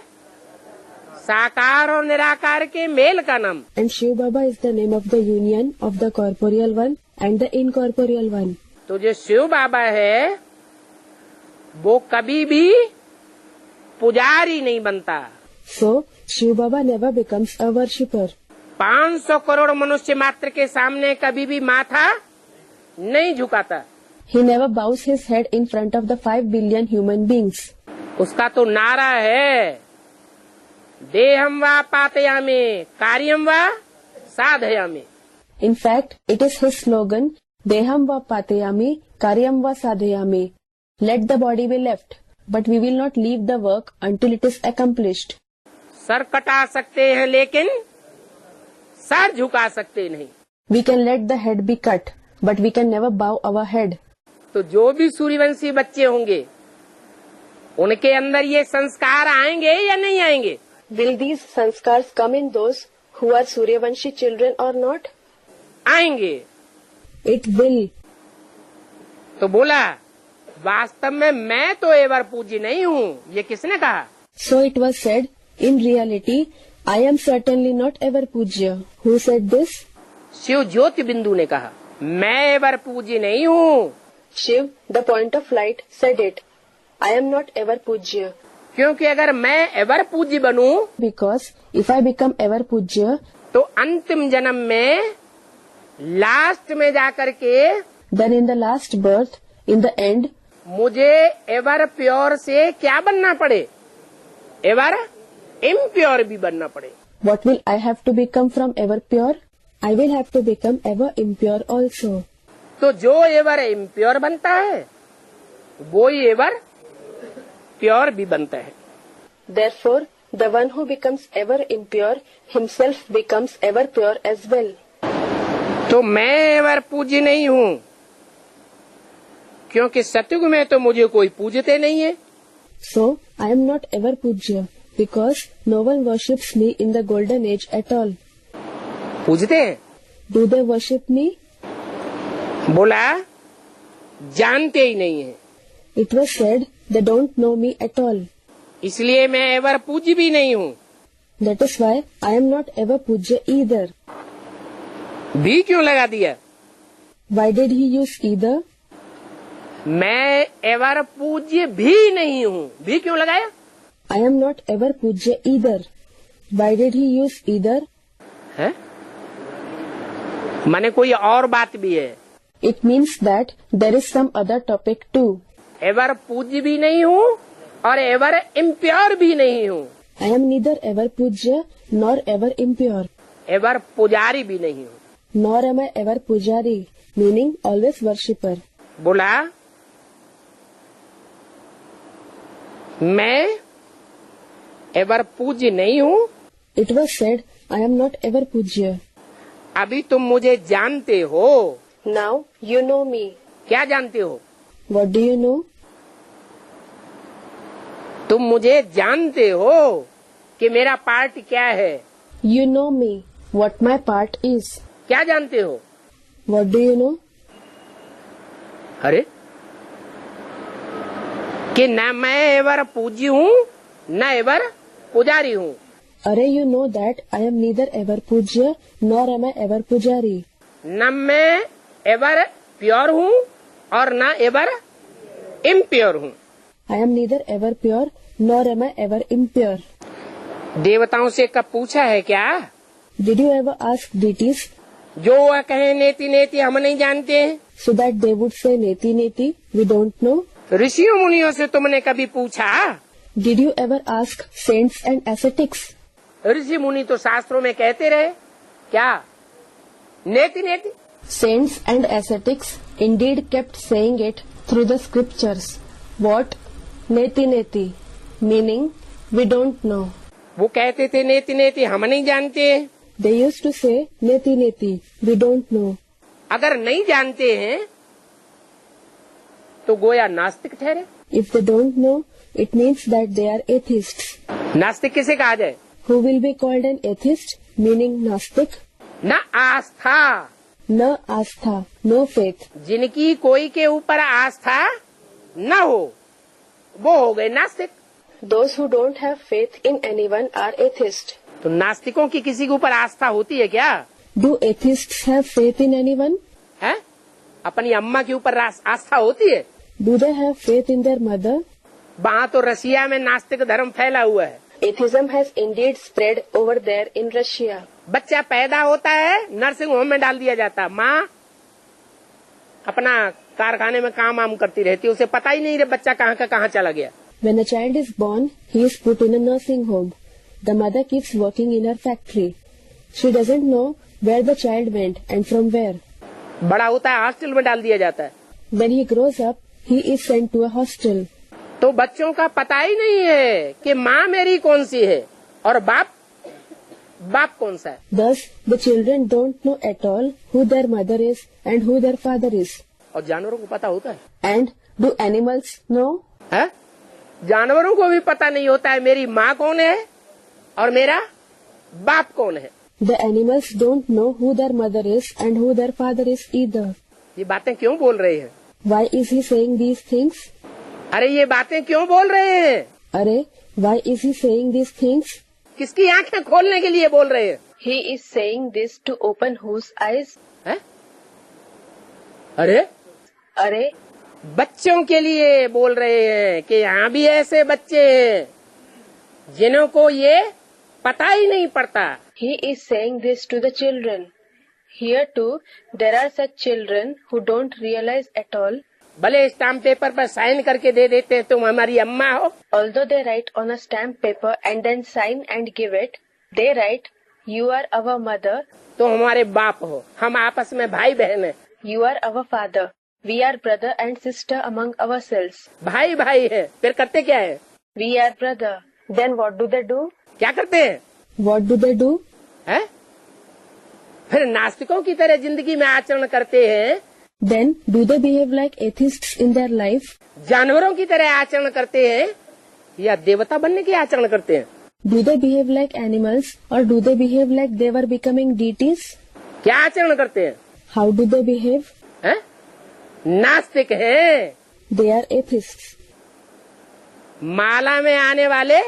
साकार और निराकार के मेल का नाम। and Shiv Baba is the name of the union of the corporeal one and the incorporeal one. तो जो शिव बाबा है वो कभी भी पुजारी नहीं बनता। So, Shiv Baba never becomes a worshipper. 500 crore मनुष्य मात्र के सामने कभी भी माथा नहीं झुकाता। He never bows his head in front of the 5 billion human beings. उसका तो नारा है देहम वा पातयामि कार्यम वा साधयामि। In fact, it is his slogan, Deham va patayami, karyam va sadhayami. Let the body be left, but we will not leave the work until it is accomplished. Sir कटा सकते हैं लेकिन सर झुका सकते नहीं। We can let the head be cut, but we can never bow our head. तो जो भी सूर्यवंशी बच्चे होंगे उनके अंदर ये संस्कार आएंगे या नहीं आएंगे? Will these sanskars come in those who are Suryavanshi children or not? आएंगे। It will. तो बोला वास्तव में मैं तो एवर पूज्य नहीं हूँ। ये किसने कहा? So it was said, in reality, I am certainly not ever Pujya. Who said this? Shiv ज्योति बिंदु ने कहा मैं एवर पूज्य नहीं हूँ। Shiv, the point of light, said it. I am not ever Pujya. क्योंकि अगर मैं एवर पूज्य बनूं Because if I become ever Pujya, तो अंतिम जन्म में लास्ट में जाकर के then in the last birth, in the end, मुझे एवर प्योर से क्या बनना पड़े? एवर इम्प्योर भी बनना पड़े। what will I have to become from ever pure? I will have to become ever impure also. तो जो एवर इम्प्योर बनता है वो ही एवर प्योर भी बनता है। Therefore, the one who becomes ever impure himself becomes ever pure as well. तो मैं एवर पूज्य नहीं हूँ क्योंकि सतयुग में तो मुझे कोई पूजते नहीं है। So, I am not ever Pujya because no one worships me in the golden age at all. पूजते हैं? Do they worship me? बोला जानते ही नहीं है, It was said they don't know me at all. इसलिए मैं एवर पूज्य भी नहीं हूँ। That is why I am not ever Pujya either. भी क्यों लगा दिया? Why did he use either? मैं एवर पूज्य भी नहीं हूँ, भी क्यों लगाया? I am not ever Pujya either. Why did he use either? है? माने कोई और बात भी है। It means that there is some other topic too. Ever पूज्य भी नहीं हूँ और एवर इम्प्योर भी नहीं हूँ। I am neither ever Pujya nor ever impure. Ever पुजारी भी नहीं हूँ। Nor am I ever Pujari, meaning always worshipper. बोला मैं एवर पूज्य नहीं हूँ। It was said, I am not ever Pujya. अभी तुम मुझे जानते हो। Now you know me. क्या जानते हो? What do you know? तुम मुझे जानते हो कि मेरा पार्ट क्या है। You know me. What my part is. क्या जानते हो? What do you know? अरे कि न मैं एवर पूज्य हूँ न एवर पुजारी हूँ। Array, you know that I am neither ever Pujya nor am I ever Pujari. न मैं एवर प्योर हूँ और न एवर इम्प्योर हूँ। I am neither ever pure nor am I ever impure. देवताओं से कब पूछा है क्या? Did you ever ask deities जो वह कहे नेति नेति हम नहीं जानते हैं। so that they would say neti neti, we don't know? ऋषियों मुनियों से तुमने कभी पूछा? Did you ever ask saints and ascetics? ऋषि मुनि तो शास्त्रों में कहते रहे क्या? नेति नेति। Saints and ascetics indeed kept saying it through the scriptures. What? Neti neti, meaning we don't know. वो कहते थे नेति नेति हम नहीं जानते। They used to say neti neti, we don't know. अगर नहीं जानते हैं तो गोया नास्तिक ठहरे। If they don't know, it means that they are atheists. नास्तिक किसे कहा जाए? Who will be called an atheist, meaning Gnostic? न आस्था, No astha, no faith. जिनकी कोई के ऊपर आस्था न हो वो हो गए नास्तिक। Those who don't have faith in anyone are atheists. तो नास्तिकों की किसी के ऊपर आस्था होती है क्या? Do atheists have faith in anyone? है? अपनी अम्मा के ऊपर आस्था होती है? Do they have faith in their mother? वहाँ तो रसिया में नास्तिक धर्म फैला हुआ है। Atheism has indeed spread over there in Russia. बच्चा पैदा होता है नर्सिंग होम में डाल दिया जाता, माँ अपना कारखाने में काम वाम करती रहती है, उसे पता ही नहीं रे बच्चा कहाँ का कहाँ चला गया। When a child is born, he is put in a nursing home. The mother keeps working in her factory. She doesn't know where the child went and from where. बड़ा होता है हॉस्टल में डाल दिया जाता है। When he grows up, he is sent to a hostel. तो बच्चों का पता ही नहीं है कि माँ मेरी कौन सी है और बाप कौन सा है। Thus, the children don't know at all who their mother is and who their father is. और जानवरों को पता होता है? And do animals know? है? जानवरों को भी पता नहीं होता है मेरी माँ कौन है और मेरा बाप कौन है। The animals don't know who their mother is and who their father is either. ये बातें क्यों बोल रहे हैं? Why is he saying these things? अरे ये बातें क्यों बोल रहे हैं? Array, why is he saying these things? किसकी आंखें खोलने के लिए बोल रहे हैं? He is saying this to open whose eyes? है? अरे Array, बच्चों के लिए बोल रहे हैं कि यहाँ भी ऐसे बच्चे हैं जिन्हों को ये पता ही नहीं पड़ता। he is saying this to the children. Here too, there are such children who don't realize at all. भले स्टाम्प पेपर पर साइन करके दे देते हैं तुम हमारी अम्मा हो। Although they write on a stamp paper and then sign and give it, they write, "You are our mother." तो हमारे बाप हो, हम आपस में भाई बहन हैं। You are our father. We are brother and sister among ourselves. भाई भाई है, फिर करते क्या है? We are brother. Then what do they do? क्या करते हैं? What do they do? है? फिर नास्तिकों की तरह जिंदगी में आचरण करते हैं। Then do they behave like atheists in their life? जानवरों की तरह आचरण करते हैं या देवता बनने की आचरण करते हैं? Do they behave like animals or do they behave like they were becoming deities? क्या आचरण करते हैं? How do they behave? हैं? नास्तिक हैं। They are atheists. माला में आने वाले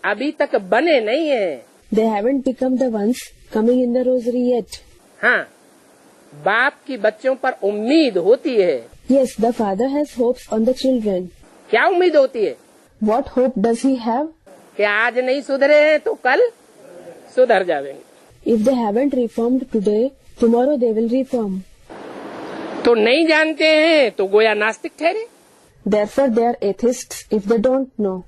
अभी तक बने नहीं हैं। They haven't become the ones coming in the rosary yet. हाँ, बाप की बच्चों पर उम्मीद होती है। Yes, the father has hopes on the children. क्या उम्मीद होती है? What hope does he have? कि आज नहीं सुधरे हैं तो कल सुधर जाएंगे। If they haven't reformed today, tomorrow they will reform. तो नहीं जानते हैं तो गोया नास्तिक ठहरे। Therefore, they are atheists if they don't know.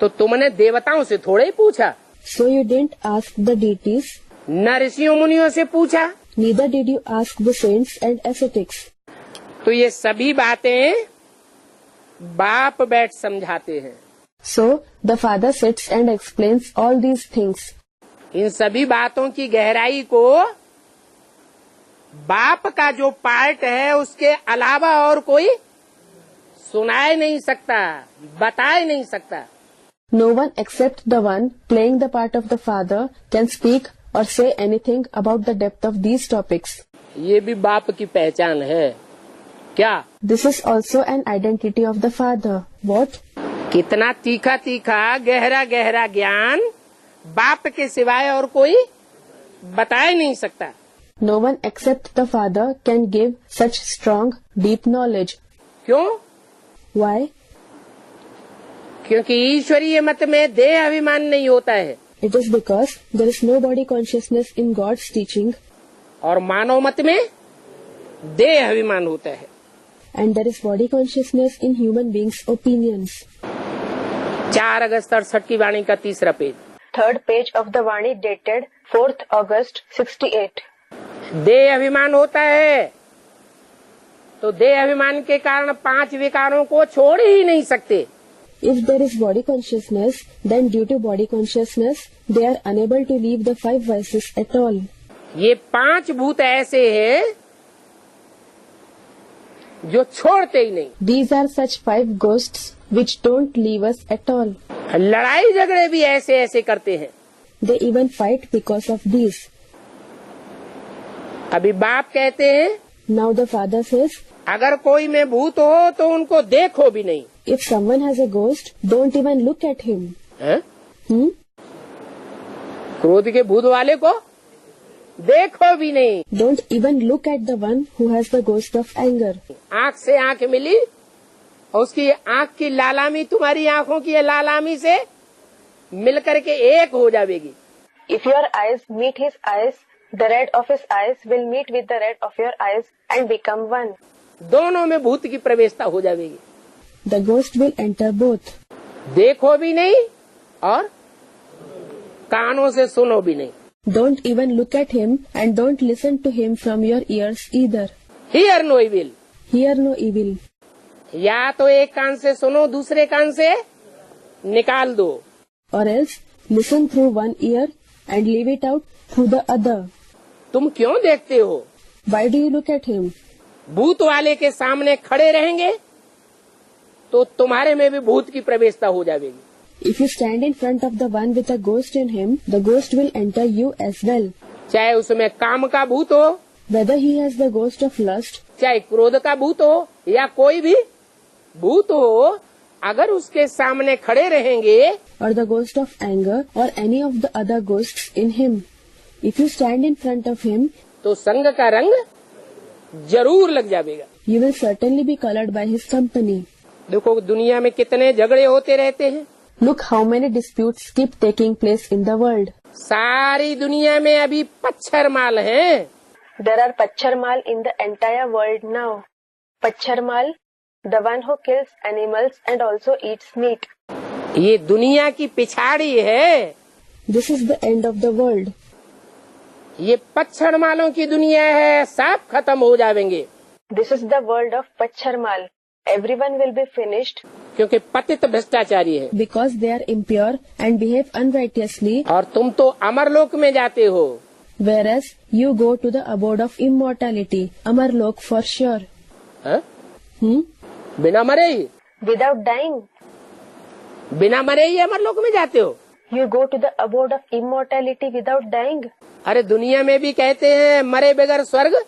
तो तुमने देवताओं से थोड़े ही पूछा, So you didn't ask the deities, न ऋषियों मुनियों से पूछा। neither did you ask the saints and ascetics. तो ये सभी बातें बाप बैठ समझाते हैं। So the father sits and explains all these things. इन सभी बातों की गहराई को बाप का जो पार्ट है उसके अलावा और कोई सुनाए नहीं सकता, बताए नहीं सकता। No one except the one playing the part of the father can speak or say anything about the depth of these topics. ये भी बाप की पहचान है। क्या? This is also an identity of the Father. What? कितना तीखा तीखा गहरा गहरा ज्ञान बाप के सिवाय और कोई बता ही नहीं सकता। No one except the Father can give such strong, deep knowledge. क्यों? Why? क्योंकि ईश्वरीय मत में देह अभिमान नहीं होता है It is because there is no body consciousness in God's teaching, और मानव मत में देह अभिमान होता है। and there is body consciousness in human beings' opinions. 4 अगस्त 68 की वाणी का 3रा page. Third page of the Vani dated 4th August 68. देह अभिमान होता है तो देह अभिमान के कारण 5 विकारों को छोड़ ही नहीं सकते। If there is body consciousness, then due to body consciousness, they are unable to leave the 5 vices at all. ये 5 भूत ऐसे हैं जो छोड़ते ही नहीं। These are such 5 ghosts which don't leave us at all. लड़ाई झगड़े भी ऐसे ऐसे करते हैं। They even fight because of these. अभी बाप कहते हैं Now the Father says, अगर कोई में भूत हो तो उनको देखो भी नहीं। if someone has a ghost, don't even look at him. हैं? Hmm? क्रोध के भूत वाले को देखो भी नहीं। Don't even look at the one who has the ghost of anger. आंख से आंख मिली और उसकी आंख की लालामी तुम्हारी आंखों की लालामी से मिलकर के एक हो जाएगी। If your eyes meet his eyes, the red of his eyes will meet with the red of your eyes and become one. दोनों में भूत की प्रवेशता हो जाएगी। The ghost will enter both. देखो भी नहीं और कानों से सुनो भी नहीं। Don't even look at him and don't listen to him from your ears either. Hear no evil. Hear no evil. या तो एक कान से सुनो दूसरे कान से निकाल दो। Or else, listen through one ear and leave it out through the other. तुम क्यों देखते हो? Why do you look at him? भूत वाले के सामने खड़े रहेंगे तो तुम्हारे में भी भूत की प्रवेशता हो जाएगी। If you stand in front of the one with a ghost in him, the ghost will enter you as well. चाहे उसमें काम का भूत हो, Whether he has the ghost of lust, चाहे क्रोध का भूत हो या कोई भी भूत हो, अगर उसके सामने खड़े रहेंगे or the ghost of anger, or any of the other ghosts in him, if you stand in front of him, तो संग का रंग जरूर लग जाएगा। you will certainly be colored by his company. देखो दुनिया में कितने झगड़े होते रहते हैं। Look how many disputes keep taking place in the world. सारी दुनिया में अभी पच्छर माल हैं। There are Pacharmal in the entire world now. Pacharmal, the one who kills animals and also eats meat. ये दुनिया की पिछाड़ी है। This is the end of the world. ये पच्छर मालों की दुनिया है, सब खत्म हो जाएंगे। This is the world of Pacharmal. Everyone will be finished क्योंकि पतित भ्रष्टाचारी है। because they are impure and behave unrighteously, और तुम तो अमरलोक में जाते हो। whereas you go to the abode of immortality, Amarlok for sure. हाँ? Hmm? बिना मरे ही Without dying, बिना मरे ही अमरलोक में जाते हो। you go to the abode of immortality without dying. अरे दुनिया में भी कहते हैं मरे बगैर स्वर्ग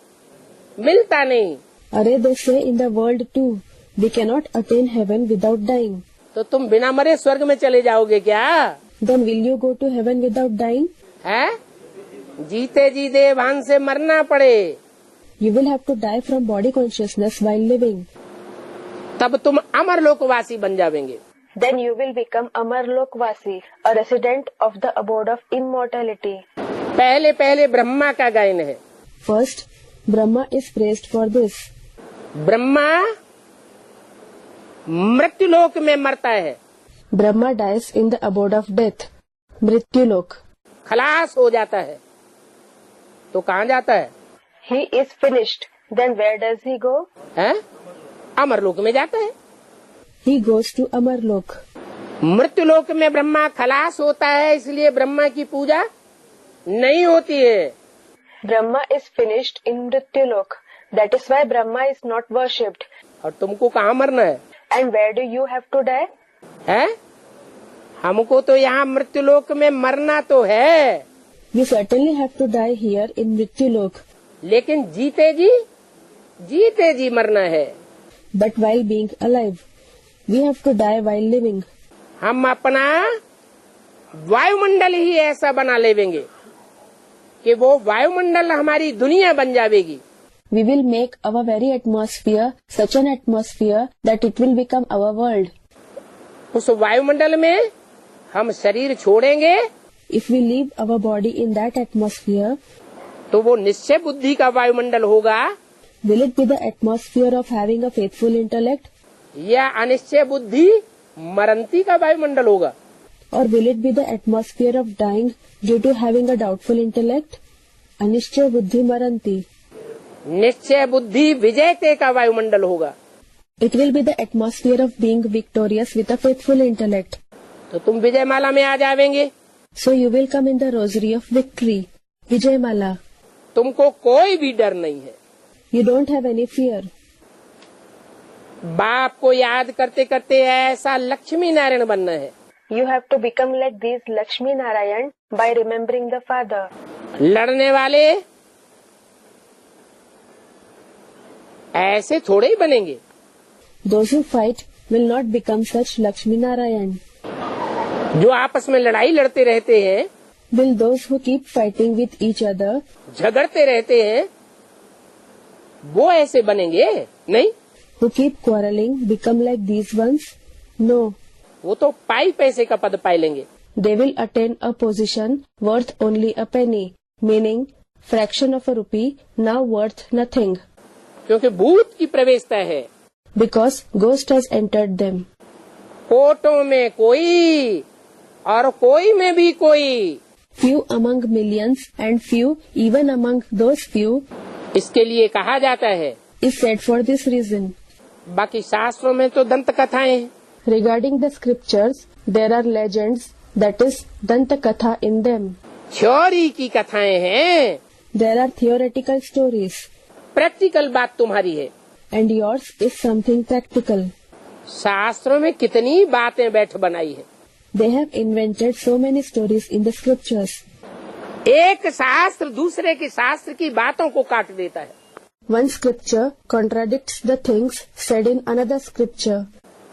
मिलता नहीं। Arey, they say in the world too, we cannot attain heaven without dying. तो तुम बिना मरे स्वर्ग में चले जाओगे क्या? Then will you go to heaven without dying? है? जीते जी देह भान से मरना पड़े You will have to die from body consciousness while living. तब तुम अमरलोकवासी बन जाओगे। Then you will become Amarlokvasi, a resident of the abode of immortality. पहले पहले ब्रह्मा का गायन है। First, Brahma is praised for this. Brahma मृत्युलोक में मरता है, Brahma dies in the abode of death, Mrityulok. खलास हो जाता है, तो कहाँ जाता है? He is finished. Then where does he go? है? अमरलोक में जाता है। He goes to Amarlok. मृत्युलोक में ब्रह्मा खलास होता है, इसलिए ब्रह्मा की पूजा नहीं होती है। Brahma is finished in Mrityulok. That is why Brahma is not worshipped. और तुमको कहाँ मरना है? And where do you have to die? है? हमको तो यहाँ मृत्युलोक में मरना तो है, You certainly have to die here in Mrityulok. लेकिन जीते जी मरना है। but while being alive. We have to die while living. हम अपना वायुमंडल ही ऐसा बना लेंगे कि वो वायुमंडल हमारी दुनिया बन जाएगी. We will make our very atmosphere such an atmosphere that it will become our world. उस वायुमंडल में हम शरीर छोड़ेंगे. If we leave our body in that atmosphere, तो वो निश्चय बुद्धि का वायुमंडल होगा. will it be the atmosphere of having a faithful intellect? या अनिश्चय बुद्धि मरंती का वायुमंडल होगा. Or will it be the atmosphere of dying due to having a doubtful intellect? Anishchay buddhi maranti. निश्चय बुद्धि विजयते का वायुमंडल होगा. It will be the atmosphere of being victorious with a faithful intellect. तो तुम विजयमाला में आ जाएंगे. So you will come in the rosary of victory, Vijayamala. तुमको कोई भी डर नहीं है. You don't have any fear. बाप को याद करते करते ऐसा लक्ष्मी नारायण बनना है. You have to become like these Lakshmi Narayan by remembering the Father. लड़ने वाले ऐसे थोड़े ही बनेंगे. Those who fight will not become such Lakshmi Narayan. जो आपस में लड़ाई लड़ते रहते हैं, Will those who keep fighting with each other, झगड़ते रहते हैं, वो ऐसे बनेंगे नहीं. who keep quarreling, become like these ones? No. वो तो पाई पैसे का पद पाई लेंगे. They will attain a position worth only a penny, meaning fraction of a rupee, now worth nothing. क्योंकि भूत की प्रवेशता है. Because ghost has entered them. कोटों में कोई और कोई में भी कोई. Few among millions and few even among those few इसके लिए कहा जाता है. is said for this reason. बाकी शास्त्रों में तो दंत कथाएं हैं. Regarding the scriptures, there are legends, that is Danta Katha in them. Theory की कथाएं हैं. There are theoretical stories. Practical बात तुम्हारी है. And yours is something practical. शास्त्रों में कितनी बातें बैठ बनाई है. They have invented so many stories in the scriptures. एक शास्त्र दूसरे के शास्त्र की बातों को काट देता है. One scripture contradicts the things said in another scripture.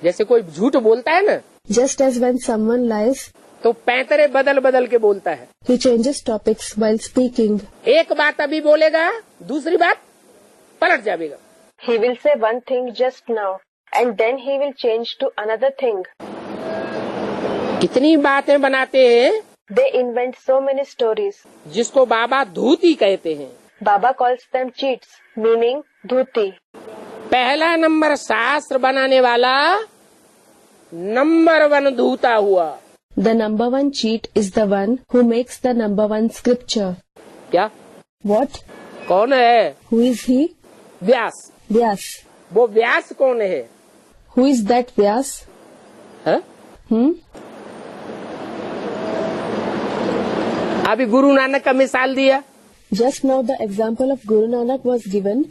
जैसे कोई झूठ बोलता है ना, Just as when someone lies, तो पैंतरे बदल बदल के बोलता है. he changes topics while speaking. एक बात अभी बोलेगा, दूसरी बात पलट जाएगा. He will say one thing just now, and then he will change to another thing. कितनी बातें बनाते हैं. They invent so many stories. जिसको बाबा धूती कहते हैं. Baba calls them cheats, meaning dhuti. पहला नंबर शास्त्र बनाने वाला नंबर 1 धूता हुआ. The number one cheat is the one who makes the number one scripture. क्या? What? कौन है? Who is he? Vyas. Vyas. वो व्यास कौन है? Who is that Vyas? है? अभी गुरु नानक का मिसाल दिया. Just now the example of Guru Nanak was given.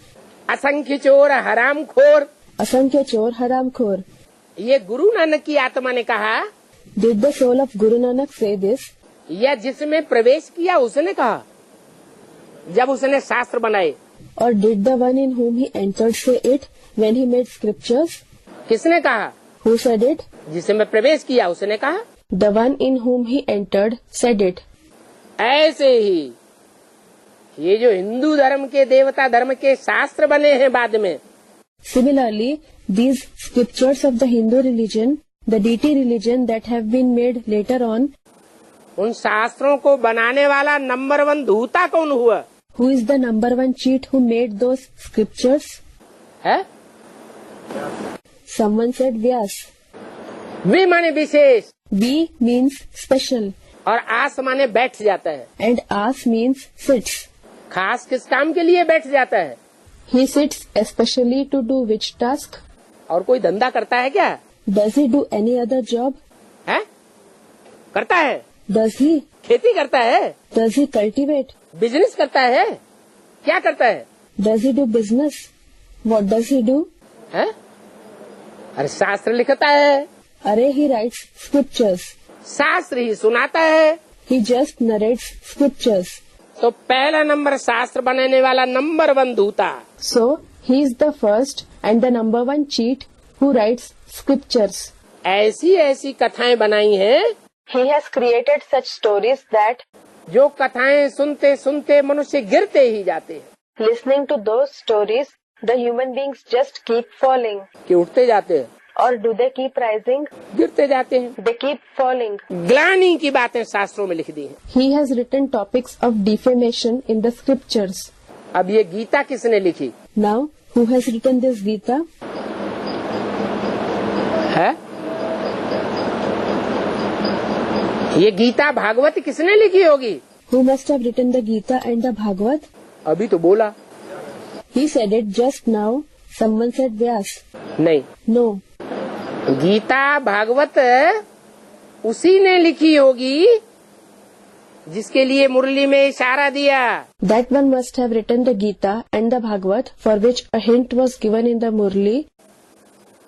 असंख्य चोर हराम खोर. Asankhya Chor Haram Khor. ये गुरु नानक की आत्मा ने कहा, Did the soul of Guru Nanak say this? या जिसमें प्रवेश किया उसने कहा, जब उसने शास्त्र बनाए. Or did the one in whom he entered say it when he made scriptures? किसने कहा? Who said it? जिसमें प्रवेश किया उसने कहा. The one in whom he entered said it. ऐसे ही ये जो हिंदू धर्म के देवता धर्म के शास्त्र बने हैं बाद में, Similarly, these scriptures of the Hindu religion, the deity religion that have been made later on, उन शास्त्रों को बनाने वाला नंबर 1 धूता कौन हुआ? who is the number one cheat who made those scriptures? है? Someone said Vyas. वे माने विशेष V means special और आस माने बैठ जाता है. and As means sits. खास किस काम के लिए बैठ जाता है? He sits especially to do which task? और कोई धंधा करता है क्या? Does he do any other job? है? करता है. Does he? खेती करता है. Does he cultivate? बिजनेस करता है. क्या करता है? Does he do business? What does he do? है? अरे शास्त्र लिखता है. Array, he writes scriptures. शास्त्र ही सुनाता है. He just narrates scriptures. तो पहला नंबर शास्त्र बनाने वाला number 1 धूता. So, He is the first and the number one cheat who writes scriptures. ऐसी ऐसी कथाएं बनाई हैं He has created such stories that, जो कथाएं सुनते सुनते मनुष्य गिरते ही जाते हैं listening to those stories, the human beings just keep falling. कि उठते जाते हैं, Or do they keep rising? गिरते जाते हैं। They keep falling. ग्लानि की बातें शास्त्रों में लिख दी हैं। He has written topics of defamation in the scriptures. अब ये गीता किसने लिखी Now, who has written this Gita? है? ये गीता भागवत किसने लिखी होगी? Who must have written the Gita and the Bhagavad? अभी तो बोला He said it just now. Someone said Vyas. नहीं। No. गीता भागवत उसी ने लिखी होगी जिसके लिए मुरली में इशारा दिया। That one must have written the Gita and the Bhagavad for which a hint was given in the Murli.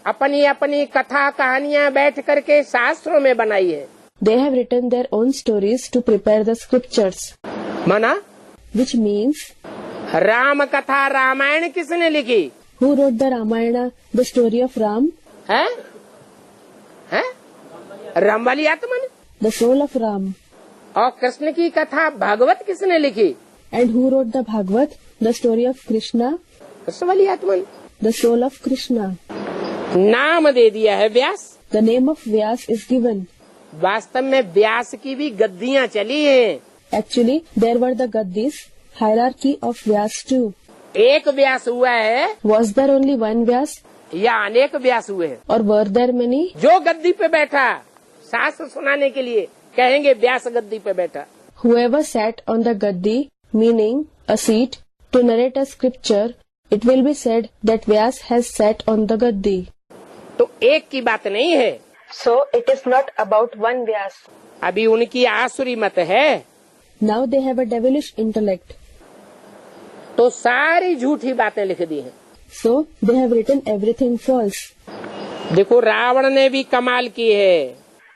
अपनी अपनी कथा कहानियां बैठ करके शास्त्रों में बनाई है। They have written their own stories to prepare the scriptures. माना Which means, राम कथा रामायण किसने लिखी who wrote the Ramayana, the story of Ram? है? है? राम वाली आत्मा ने। The soul of Ram. और कृष्ण की कथा भागवत किसने लिखी? And who wrote the Bhagavad, the story of Krishna? Krishna वाली आत्मा ने। The soul of Krishna. नाम दे दिया है व्यास। The name of Vyas is given. वास्तव में व्यास की भी गद्दियां चली हैं। Actually, there were the Gaddis, hierarchy of Vyas too. एक व्यास हुआ है Was there only one Vyas या अनेक व्यास हुए हैं? or were there many? जो गद्दी पे बैठा शास्त्र सुनाने के लिए कहेंगे व्यास गद्दी पे बैठा। Whoever sat on the Gaddi, meaning a seat, to narrate a scripture, it will be said that Vyas has sat on the Gaddi. तो एक की बात नहीं है। So it is not about one Vyas. अभी उनकी आसुरी मत है Now they have a devilish intellect. तो सारी झूठी बातें लिख दी हैं। So they have written everything false. देखो रावण ने भी कमाल की है।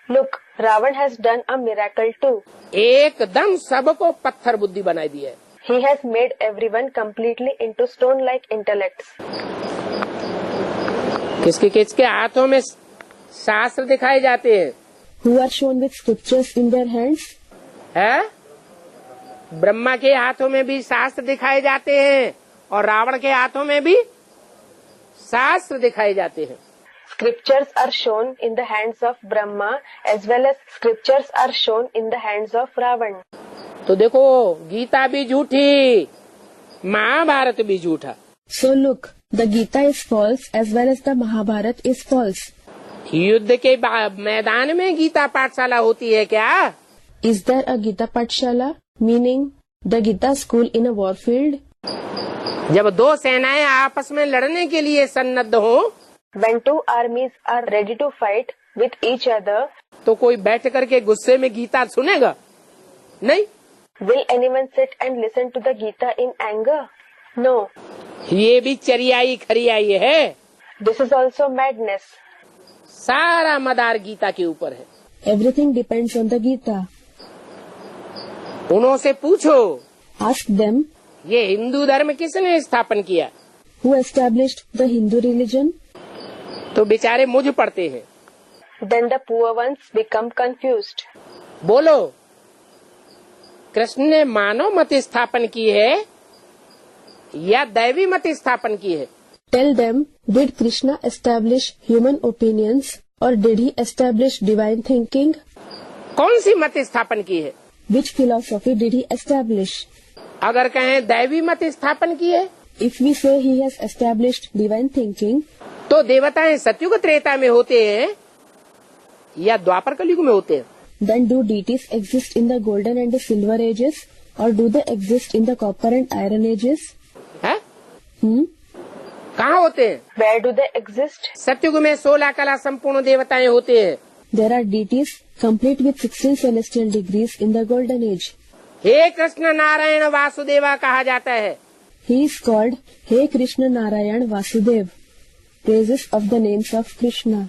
Look, Ravan has done a miracle too. एकदम सबको पत्थर बुद्धि बनाई दी है। He has made everyone completely into stone-like intellects. किसके हाथों में शास्त्र दिखाए जाते हैं? Who are shown with scriptures in their hands? है? ब्रह्मा के हाथों में भी शास्त्र दिखाए जाते हैं और रावण के हाथों में भी शास्त्र दिखाए जाते हैं। Scriptures are shown in the hands of Brahma as well as scriptures are shown in the hands of Ravan. तो देखो गीता भी झूठी, महाभारत भी झूठा। So look, the Gita is false as well as the Mahabharata is false. युद्ध के मैदान में गीता पाठशाला होती है क्या? Is there a Gita Pathshala, meaning the Gita school in a warfield? जब दो सेनाएं आपस में लड़ने के लिए सन्नद्ध हों, When two armies are ready to fight with each other, तो कोई बैठ करके गुस्से में गीता सुनेगा? नहीं। will anyone sit and listen to the Gita in anger? No. ये भी चरियाई खरियाई है। This is also madness. सारा मदार गीता के ऊपर है। Everything depends on the Gita. उनसे पूछो Ask them, ये हिंदू धर्म किसने स्थापन किया? who established the Hindu religion? तो बेचारे मुझ पड़ते हैं। Then the poor ones become confused. बोलो कृष्ण ने मानव मत स्थापन की है या दैवी मत स्थापन की है? Tell them, did Krishna establish human opinions or did he establish divine thinking? कौन सी मत स्थापन की है? Which philosophy did he establish? अगर कहें दैवी मत स्थापन की है If we say he has established divine thinking, तो देवताएं सतयुग त्रेता में होते हैं या द्वापर कलयुग में होते हैं? then do deities exist in the golden and the silver ages or do they exist in the copper and iron ages? है? Hmm? कहाँ होते हैं? Where do they exist? सतयुग में 16 कला संपूर्ण देवताएं होते हैं। There are deities complete with 16 celestial degrees in the golden age. हे कृष्ण नारायण वासुदेवा कहा जाता है। He is called Hey Krishna Narayan Vasudev. Praises of the names of Krishna.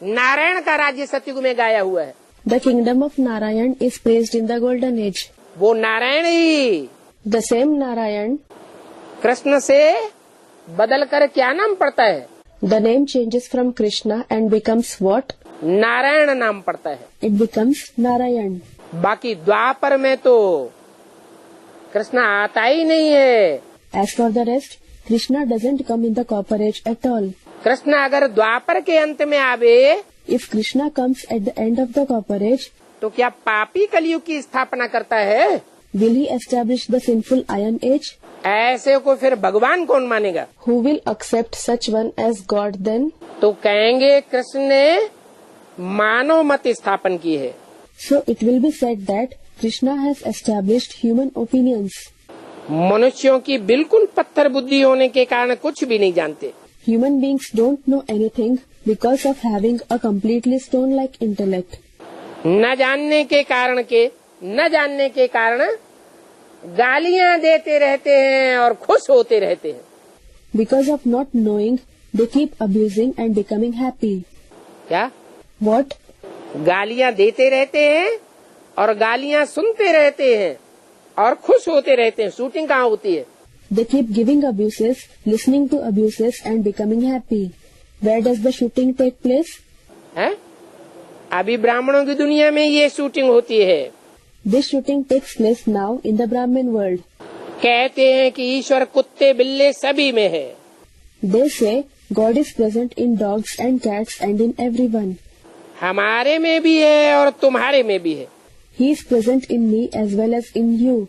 Narayan का राज्य सतयुग में गाया हुआ है। The kingdom of Narayan is praised in the golden age. वो नारायण ही The same Narayan कृष्ण से बदल कर क्या नाम पड़ता है? The name changes from Krishna and becomes what? Narayan नाम पड़ता है। It becomes Narayan. बाकी द्वापर में तो कृष्ण आता ही नहीं है। As for the rest, Krishna doesn't come in the copper age at all. Krishna अगर द्वापर के अंत में आवे If Krishna comes at the end of the copper age, तो क्या पापी कलयुग की स्थापना करता है? will he establish the sinful iron age? ऐसे को फिर भगवान कौन मानेगा? Who will accept such one as God then? तो कहेंगे कृष्ण ने मानव मत स्थापन की है। So it will be said that Krishna has established human opinions. मनुष्यों की बिल्कुल पत्थर बुद्धि होने के कारण कुछ भी नहीं जानते। Human beings don't know anything because of having a completely stone-like intellect. न जानने के कारण गालियां देते रहते हैं और खुश होते रहते हैं। Because of not knowing, they keep abusing and becoming happy. क्या? What? गालियां देते रहते हैं और गालियां सुनते रहते हैं और खुश होते रहते हैं। शूटिंग कहाँ होती है? They keep giving abuses, listening to abuses and becoming happy. Where does the shooting take place? है? अभी ब्राह्मणों की दुनिया में ये शूटिंग होती है। This shooting takes place now in the Brahmin world. कहते हैं कि ईश्वर कुत्ते बिल्ले सभी में है। They say God is present in dogs and cats and in everyone. हमारे में भी है और तुम्हारे में भी है। He is present in me as well as in you.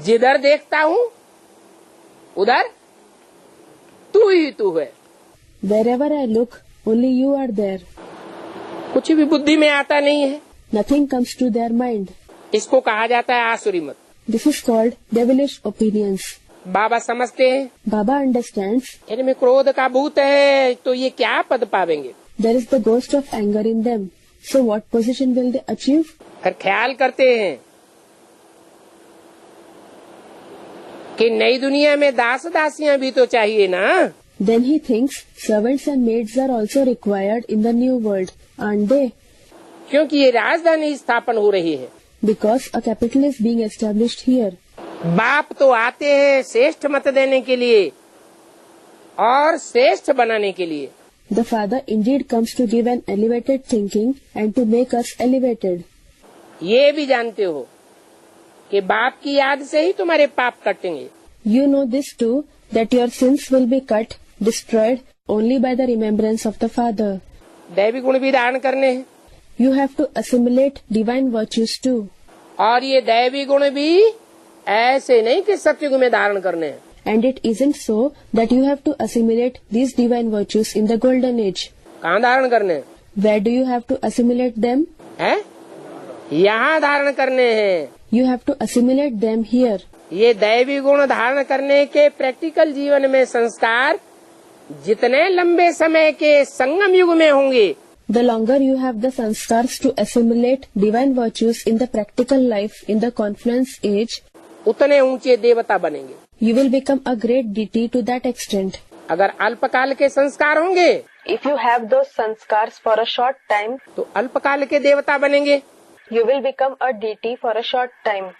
जिधर देखता हूँ उधर तू ही तू है। Wherever I look, only you are there. कुछ भी बुद्धि में आता नहीं है। Nothing comes to their mind. इसको कहा जाता है आसुरी मत। This is called devilish opinions. बाबा समझते हैं Baba understands इनमें क्रोध का भूत है तो ये क्या पद पावेंगे। there is the ghost of anger in them. So what position will they achieve? फिर ख्याल करते हैं कि नई दुनिया में दास दासियां भी तो चाहिए ना। Then he thinks servants and maids are also required in the new world, aren't they? क्योंकि ये राजधानी स्थापन हो रही है। Because a capital is being established here. बाप तो आते हैं श्रेष्ठ मत देने के लिए और श्रेष्ठ बनाने के लिए। The father indeed comes to give an elevated thinking and to make us elevated. ये भी जानते हो कि बाप की याद से ही तुम्हारे पाप कटेंगे। You know this too, that your sins will be cut, destroyed only by the remembrance of the father. दैवी गुण भी धारण करने हैं You have to assimilate divine virtues too. और ये दैवी गुण भी ऐसे नहीं कि सत्युग में धारण करने हैं। And it isn't so that you have to assimilate these divine virtues in the golden age. कहाँ धारण करने हैं? Where do you have to assimilate them? हैं? यहाँ धारण करने हैं। You have to assimilate them here. ये दैवी गुण धारण करने के प्रैक्टिकल जीवन में संस्कार जितने लंबे समय के संगम युग में होंगे, The longer you have the sanskars to assimilate divine virtues in the practical life in the confluence age, उतने ऊंचे देवता बनेंगे। you will become a great deity to that extent. अगर अल्पकाल के संस्कार होंगे If you have those sanskars for a short time, तो अल्पकाल के देवता बनेंगे। you will become a deity for a short time.